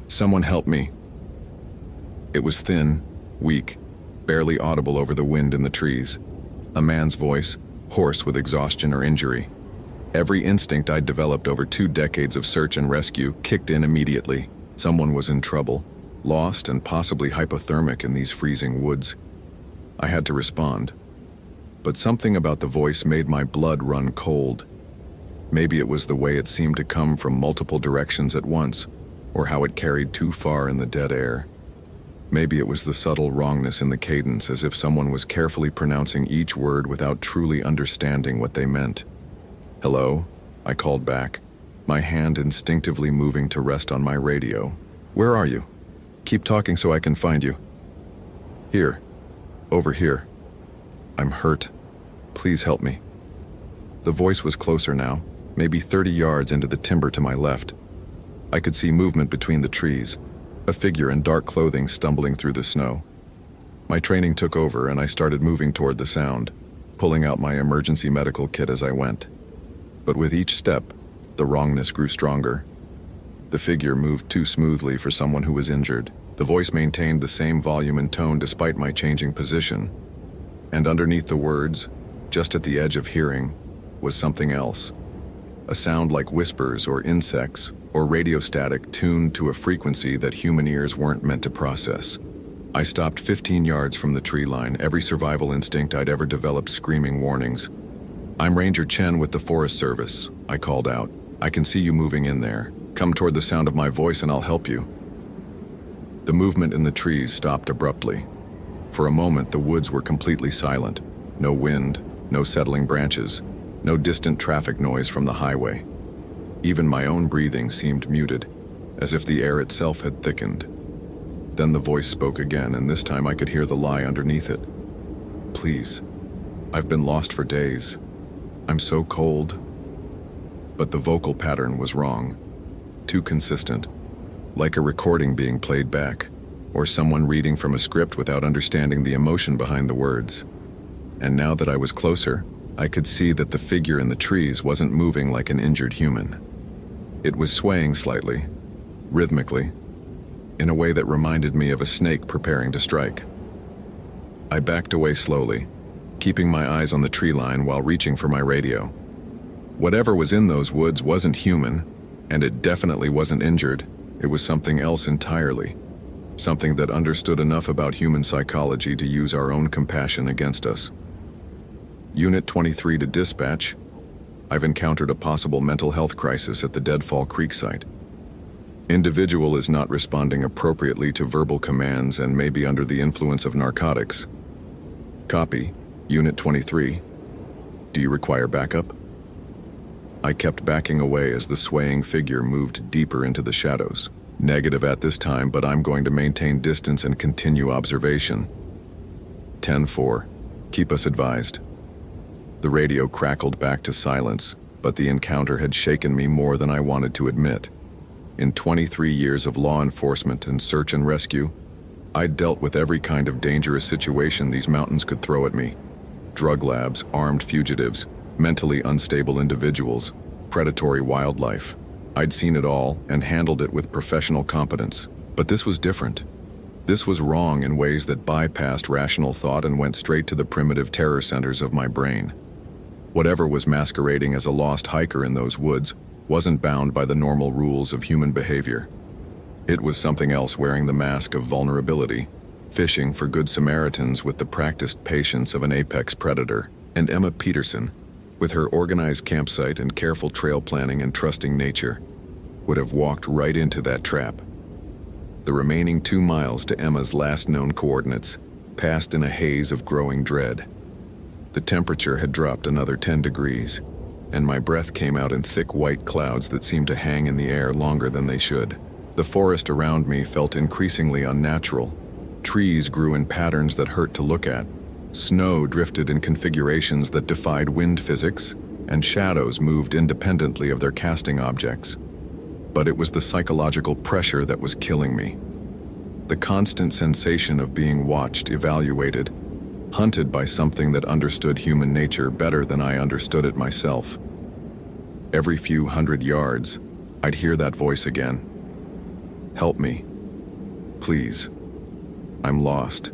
Someone help me. It was thin, weak, barely audible over the wind in the trees. A man's voice, hoarse with exhaustion or injury. Every instinct I'd developed over 2 decades of search and rescue kicked in immediately. Someone was in trouble, lost and possibly hypothermic in these freezing woods. I had to respond. But something about the voice made my blood run cold. Maybe it was the way it seemed to come from multiple directions at once, or how it carried too far in the dead air. Maybe it was the subtle wrongness in the cadence, as if someone was carefully pronouncing each word without truly understanding what they meant. Hello? I called back, my hand instinctively moving to rest on my radio. Where are you? Keep talking so I can find you. Here. Over here. I'm hurt. Please help me. The voice was closer now, maybe 30 yards into the timber to my left. I could see movement between the trees, a figure in dark clothing stumbling through the snow. My training took over and I started moving toward the sound, pulling out my emergency medical kit as I went. But with each step, the wrongness grew stronger. The figure moved too smoothly for someone who was injured. The voice maintained the same volume and tone despite my changing position. And underneath the words, just at the edge of hearing, was something else. A sound like whispers or insects or radio static tuned to a frequency that human ears weren't meant to process. I stopped 15 yards from the tree line, every survival instinct I'd ever developed screaming warnings. I'm Ranger Chen with the Forest Service, I called out. I can see you moving in there. Come toward the sound of my voice and I'll help you." The movement in the trees stopped abruptly. For a moment, the woods were completely silent. No wind, no settling branches, no distant traffic noise from the highway. Even my own breathing seemed muted, as if the air itself had thickened. Then the voice spoke again, and this time I could hear the lie underneath it. "Please, I've been lost for days. I'm so cold." But the vocal pattern was wrong. Too consistent, like a recording being played back, or someone reading from a script without understanding the emotion behind the words. And now that I was closer, I could see that the figure in the trees wasn't moving like an injured human. It was swaying slightly, rhythmically, in a way that reminded me of a snake preparing to strike. I backed away slowly, keeping my eyes on the tree line while reaching for my radio. Whatever was in those woods wasn't human, and it definitely wasn't injured. It was something else entirely. Something that understood enough about human psychology to use our own compassion against us. Unit 23 to dispatch. I've encountered a possible mental health crisis at the Deadfall Creek site. Individual is not responding appropriately to verbal commands and may be under the influence of narcotics. Copy, Unit 23. Do you require backup? I kept backing away as the swaying figure moved deeper into the shadows. Negative at this time, but I'm going to maintain distance and continue observation. 10-4. Keep us advised. The radio crackled back to silence, but the encounter had shaken me more than I wanted to admit. In 23 years of law enforcement and search and rescue, I'd dealt with every kind of dangerous situation these mountains could throw at me. Drug labs, armed fugitives, mentally unstable individuals, predatory wildlife. I'd seen it all and handled it with professional competence. But this was different. This was wrong in ways that bypassed rational thought and went straight to the primitive terror centers of my brain. Whatever was masquerading as a lost hiker in those woods wasn't bound by the normal rules of human behavior. It was something else wearing the mask of vulnerability, fishing for good Samaritans with the practiced patience of an apex predator. And Emma Peterson, with her organized campsite and careful trail planning and trusting nature, would have walked right into that trap. The remaining 2 miles to Emma's last known coordinates passed in a haze of growing dread. The temperature had dropped another 10 degrees, and my breath came out in thick white clouds that seemed to hang in the air longer than they should. The forest around me felt increasingly unnatural. Trees grew in patterns that hurt to look at. Snow drifted in configurations that defied wind physics, and shadows moved independently of their casting objects. But it was the psychological pressure that was killing me. The constant sensation of being watched, evaluated, hunted by something that understood human nature better than I understood it myself. Every few hundred yards, I'd hear that voice again. "Help me. Please. I'm lost."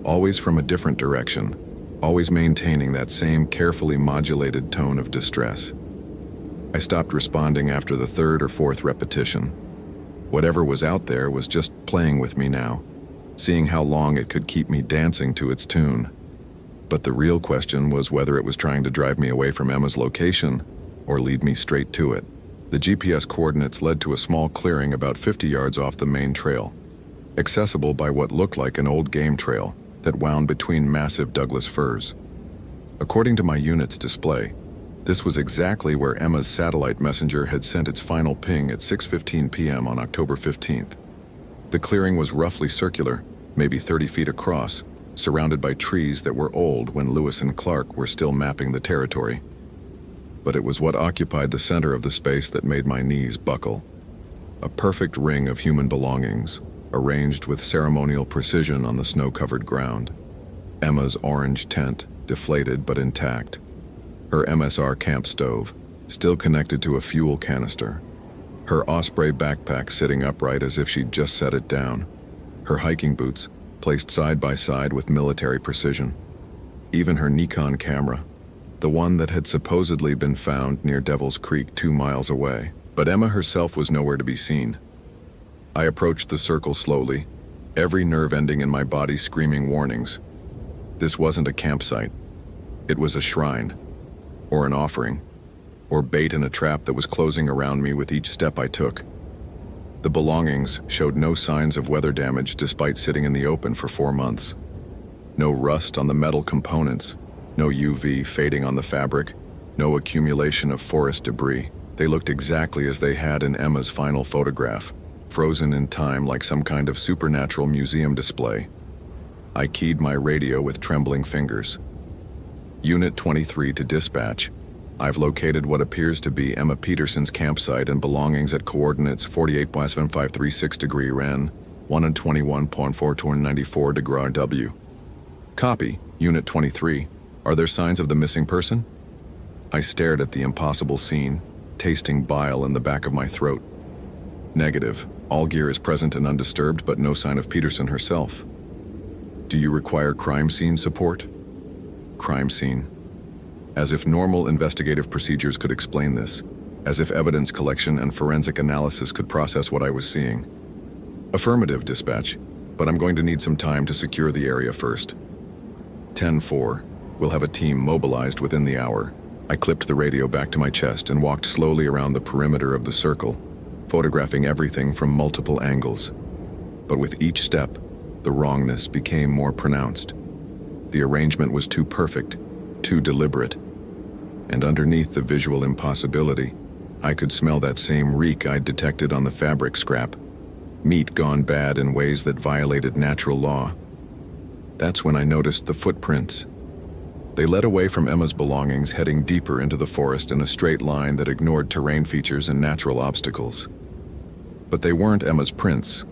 Always from a different direction, always maintaining that same carefully modulated tone of distress. I stopped responding after the 3rd or 4th repetition. Whatever was out there was just playing with me now, seeing how long it could keep me dancing to its tune. But the real question was whether it was trying to drive me away from Emma's location or lead me straight to it. The GPS coordinates led to a small clearing about 50 yards off the main trail, accessible by what looked like an old game trail that wound between massive Douglas firs. According to my unit's display, this was exactly where Emma's satellite messenger had sent its final ping at 6:15 p.m. on October 15th. The clearing was roughly circular, maybe 30 feet across, surrounded by trees that were old when Lewis and Clark were still mapping the territory. But it was what occupied the center of the space that made my knees buckle. A perfect ring of human belongings, arranged with ceremonial precision on the snow-covered ground. Emma's orange tent, deflated but intact. Her MSR camp stove, still connected to a fuel canister. Her Osprey backpack sitting upright as if she'd just set it down. Her hiking boots, placed side by side with military precision. Even her Nikon camera, the one that had supposedly been found near Devil's Creek 2 miles away. But Emma herself was nowhere to be seen. I approached the circle slowly, every nerve ending in my body screaming warnings. This wasn't a campsite. It was a shrine, or an offering, or bait in a trap that was closing around me with each step I took. The belongings showed no signs of weather damage despite sitting in the open for 4 months. No rust on the metal components, no UV fading on the fabric, no accumulation of forest debris. They looked exactly as they had in Emma's final photograph, frozen in time like some kind of supernatural museum display. I keyed my radio with trembling fingers. Unit 23 to dispatch. I've located what appears to be Emma Peterson's campsite and belongings at coordinates 48.7536 degree Ren, 121.4294 degree RW. Copy, Unit 23. Are there signs of the missing person? I stared at the impossible scene, tasting bile in the back of my throat. Negative. All gear is present and undisturbed, but no sign of Peterson herself. Do you require crime scene support? Crime scene. As if normal investigative procedures could explain this. As if evidence collection and forensic analysis could process what I was seeing. Affirmative, dispatch, but I'm going to need some time to secure the area first. 10-4. We'll have a team mobilized within the hour. I clipped the radio back to my chest and walked slowly around the perimeter of the circle, photographing everything from multiple angles. But with each step, the wrongness became more pronounced. The arrangement was too perfect, too deliberate. And underneath the visual impossibility, I could smell that same reek I'd detected on the fabric scrap. Meat gone bad in ways that violated natural law. That's when I noticed the footprints. They led away from Emma's belongings, heading deeper into the forest in a straight line that ignored terrain features and natural obstacles. But they weren't Emma's prints.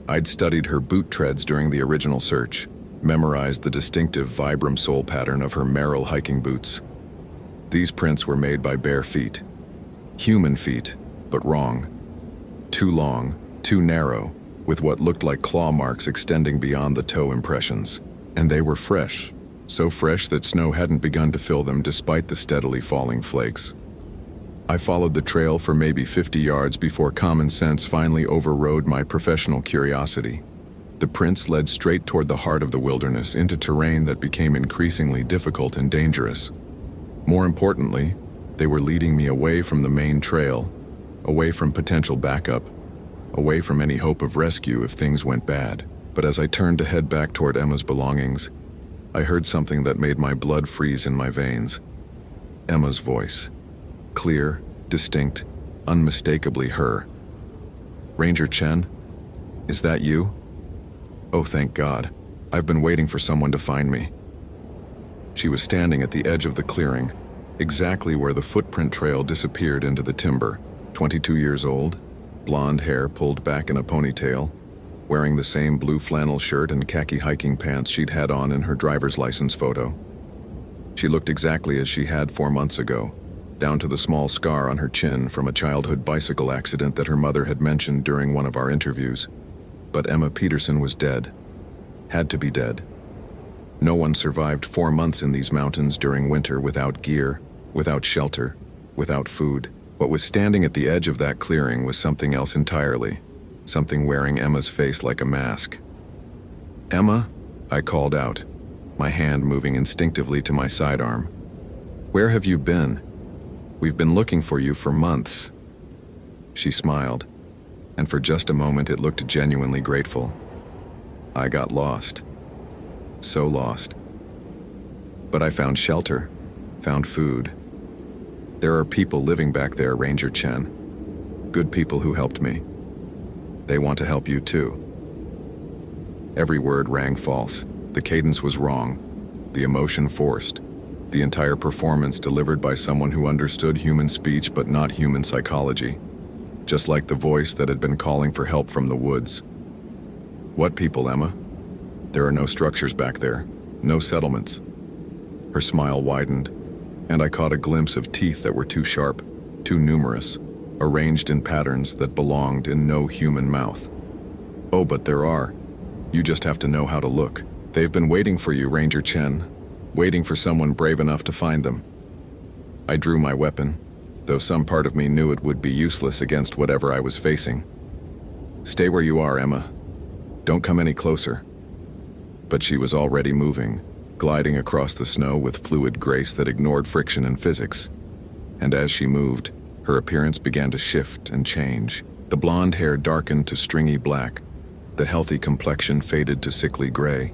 I'd studied her boot treads during the original search, memorized the distinctive vibram sole pattern of her Merrill hiking boots. These prints were made by bare feet. Human feet, but wrong. Too long, too narrow, with what looked like claw marks extending beyond the toe impressions. And they were fresh, so fresh that snow hadn't begun to fill them despite the steadily falling flakes. I followed the trail for maybe 50 yards before common sense finally overrode my professional curiosity. The prints led straight toward the heart of the wilderness into terrain that became increasingly difficult and dangerous. More importantly, they were leading me away from the main trail, away from potential backup, away from any hope of rescue if things went bad. But as I turned to head back toward Emma's belongings, I heard something that made my blood freeze in my veins. Emma's voice. Clear, distinct, unmistakably her. Ranger Chen? Is that you? Oh, thank God. I've been waiting for someone to find me. She was standing at the edge of the clearing, exactly where the footprint trail disappeared into the timber. 22 years old, blonde hair pulled back in a ponytail, wearing the same blue flannel shirt and khaki hiking pants she'd had on in her driver's license photo. She looked exactly as she had 4 months ago, down to the small scar on her chin from a childhood bicycle accident that her mother had mentioned during one of our interviews. But Emma Peterson was dead. Had to be dead. No one survived 4 months in these mountains during winter without gear, without shelter, without food. What was standing at the edge of that clearing was something else entirely, something wearing Emma's face like a mask. Emma, I called out, my hand moving instinctively to my sidearm. Where have you been? We've been looking for you for months. She smiled, and for just a moment it looked genuinely grateful. I got lost. So lost. But I found shelter, found food. There are people living back there, Ranger Chen. Good people who helped me. They want to help you too. Every word rang false. The cadence was wrong. The emotion forced. The entire performance delivered by someone who understood human speech but not human psychology. Just like the voice that had been calling for help from the woods. What people, Emma? There are no structures back there. No settlements. Her smile widened, and I caught a glimpse of teeth that were too sharp, too numerous, arranged in patterns that belonged in no human mouth. Oh, but there are. You just have to know how to look. They've been waiting for you, Ranger Chen, waiting for someone brave enough to find them. I drew my weapon, though some part of me knew it would be useless against whatever I was facing. Stay where you are, Emma. Don't come any closer. But she was already moving, gliding across the snow with fluid grace that ignored friction and physics. and as she moved, her appearance began to shift and change. The blonde hair darkened to stringy black. The healthy complexion faded to sickly gray.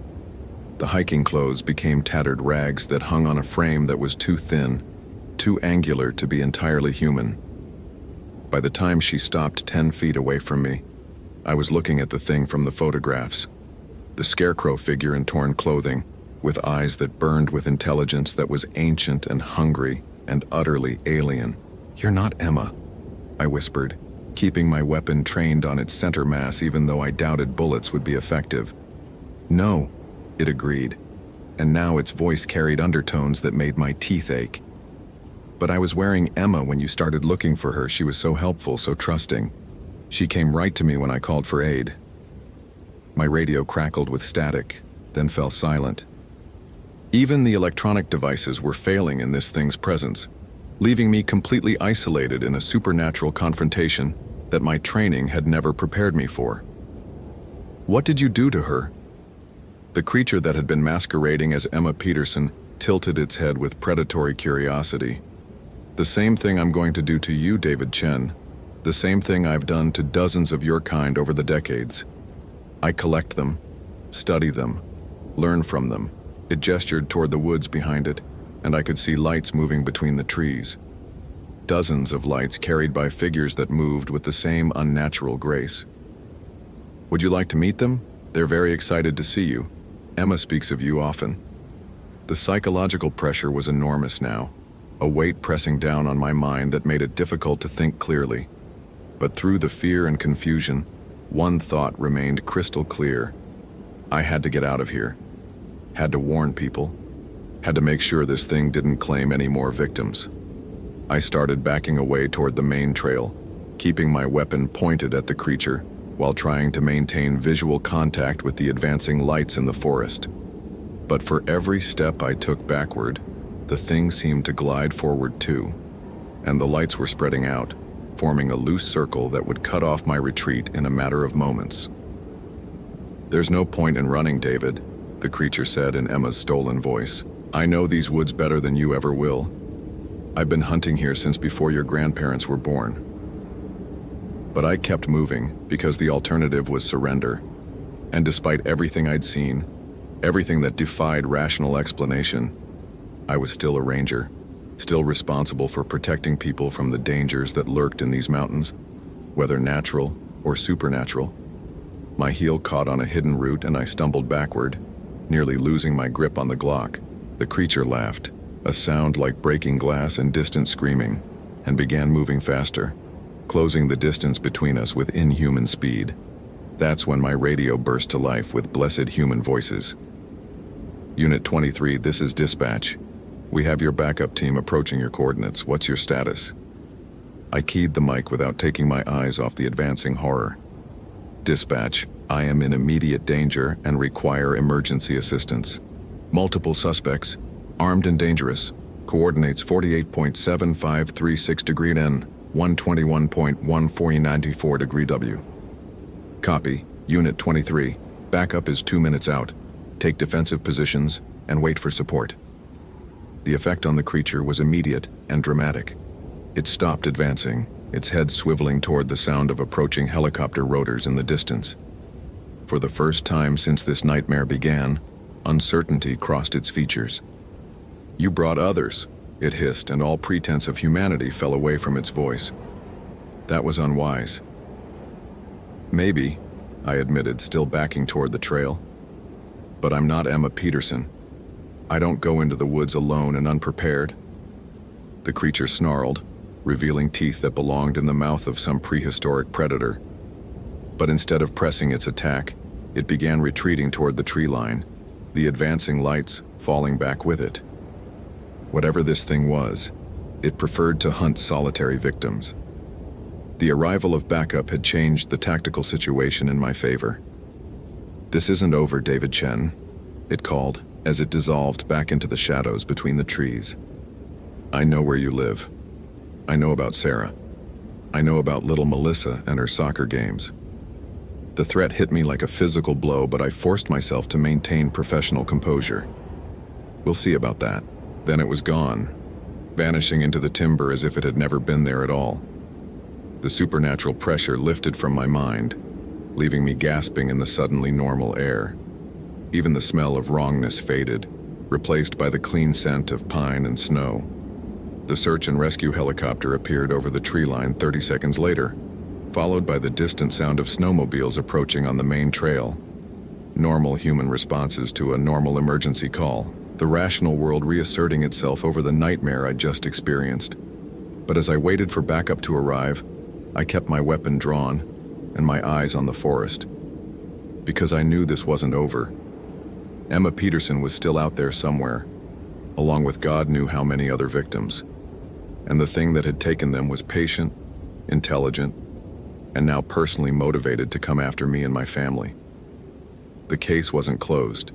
The hiking clothes became tattered rags that hung on a frame that was too thin, too angular to be entirely human. By the time she stopped 10 feet away from me, I was looking at the thing from the photographs. The scarecrow figure in torn clothing, with eyes that burned with intelligence that was ancient and hungry and utterly alien. "You're not Emma," I whispered, keeping my weapon trained on its center mass even though I doubted bullets would be effective. "No," it agreed, and now its voice carried undertones that made my teeth ache. "But I was wearing Emma when you started looking for her. She was so helpful, so trusting. She came right to me when I called for aid." My radio crackled with static, then fell silent. Even the electronic devices were failing in this thing's presence, leaving me completely isolated in a supernatural confrontation that my training had never prepared me for. "What did you do to her?" The creature that had been masquerading as Emma Peterson tilted its head with predatory curiosity. "The same thing I'm going to do to you, David Chen. The same thing I've done to dozens of your kind over the decades. I collect them, study them, learn from them." It gestured toward the woods behind it, and I could see lights moving between the trees. Dozens of lights carried by figures that moved with the same unnatural grace. "Would you like to meet them? They're very excited to see you. Emma speaks of you often." The psychological pressure was enormous now, a weight pressing down on my mind that made it difficult to think clearly. But through the fear and confusion, one thought remained crystal clear. I had to get out of here. Had to warn people. Had to make sure this thing didn't claim any more victims. I started backing away toward the main trail, keeping my weapon pointed at the creature while trying to maintain visual contact with the advancing lights in the forest. But for every step I took backward, the thing seemed to glide forward too, and the lights were spreading out, forming a loose circle that would cut off my retreat in a matter of moments. "There's no point in running, David," the creature said in Emma's stolen voice. "I know these woods better than you ever will. I've been hunting here since before your grandparents were born." But I kept moving because the alternative was surrender. And despite everything I'd seen, everything that defied rational explanation, I was still a ranger, still responsible for protecting people from the dangers that lurked in these mountains, whether natural or supernatural. My heel caught on a hidden root and I stumbled backward, nearly losing my grip on the Glock. The creature laughed, a sound like breaking glass and distant screaming, and began moving faster, closing the distance between us with inhuman speed. That's when my radio burst to life with blessed human voices. "Unit 23, this is dispatch. We have your backup team approaching your coordinates. What's your status?" I keyed the mic without taking my eyes off the advancing horror. "Dispatch, I am in immediate danger and require emergency assistance. Multiple suspects, armed and dangerous. Coordinates 48.7536 degree N, 121.1494 degree W." "Copy, Unit 23. Backup is 2 minutes out. Take defensive positions and wait for support." The effect on the creature was immediate and dramatic. It stopped advancing, its head swiveling toward the sound of approaching helicopter rotors in the distance. For the first time since this nightmare began, uncertainty crossed its features. "You brought others," it hissed, and all pretense of humanity fell away from its voice. That was unwise. "Maybe," I admitted, still backing toward the trail. "But I'm not Emma Peterson. I don't go into the woods alone and unprepared." The creature snarled, revealing teeth that belonged in the mouth of some prehistoric predator. But instead of pressing its attack, it began retreating toward the tree line, the advancing lights falling back with it. Whatever this thing was, it preferred to hunt solitary victims. The arrival of backup had changed the tactical situation in my favor. "This isn't over, David Chen," it called, as it dissolved back into the shadows between the trees. "I know where you live. I know about Sarah. I know about little Melissa and her soccer games." The threat hit me like a physical blow, but I forced myself to maintain professional composure. "We'll see about that." Then it was gone. vanishing into the timber as if it had never been there at all. The supernatural pressure lifted from my mind, leaving me gasping in the suddenly normal air. Even the smell of wrongness faded, replaced by the clean scent of pine and snow. The search and rescue helicopter appeared over the tree line 30 seconds later, followed by the distant sound of snowmobiles approaching on the main trail. Normal human responses to a normal emergency call, the rational world reasserting itself over the nightmare I'd just experienced. But as I waited for backup to arrive, I kept my weapon drawn and my eyes on the forest. Because I knew this wasn't over. Emma Peterson was still out there somewhere, along with God knew how many other victims. And the thing that had taken them was patient, intelligent, and now personally motivated to come after me and my family. The case wasn't closed.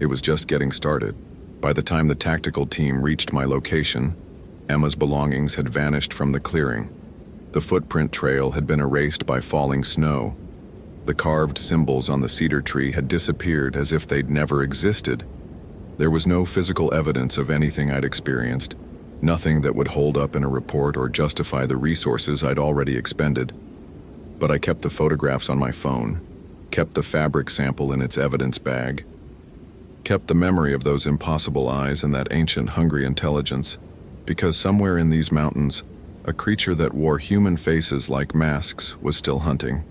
It was just getting started. By the time the tactical team reached my location, Emma's belongings had vanished from the clearing. The footprint trail had been erased by falling snow. The carved symbols on the cedar tree had disappeared as if they'd never existed. There was no physical evidence of anything I'd experienced, nothing that would hold up in a report or justify the resources I'd already expended. But I kept the photographs on my phone, kept the fabric sample in its evidence bag, kept the memory of those impossible eyes and that ancient hungry intelligence, because somewhere in these mountains, a creature that wore human faces like masks was still hunting,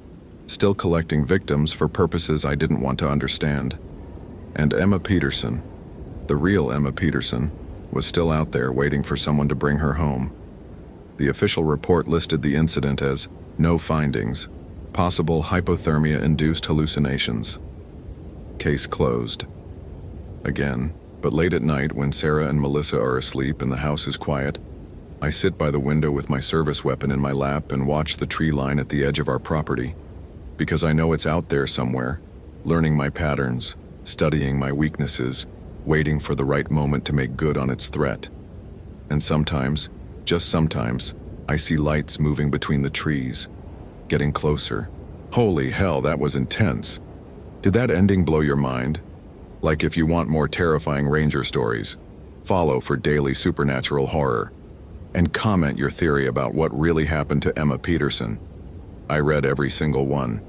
still collecting victims for purposes I didn't want to understand. And Emma Peterson, the real Emma Peterson, was still out there waiting for someone to bring her home. The official report listed the incident as no findings, possible hypothermia-induced hallucinations. Case closed. Again, but late at night when Sarah and Melissa are asleep and the house is quiet, I sit by the window with my service weapon in my lap and watch the tree line at the edge of our property, because I know it's out there somewhere, learning my patterns, studying my weaknesses, waiting for the right moment to make good on its threat. And sometimes, just sometimes, I see lights moving between the trees, getting closer. Holy hell, that was intense. Did that ending blow your mind? Like if you want more terrifying ranger stories, follow for daily supernatural horror. And comment your theory about what really happened to Emma Peterson. I read every single one.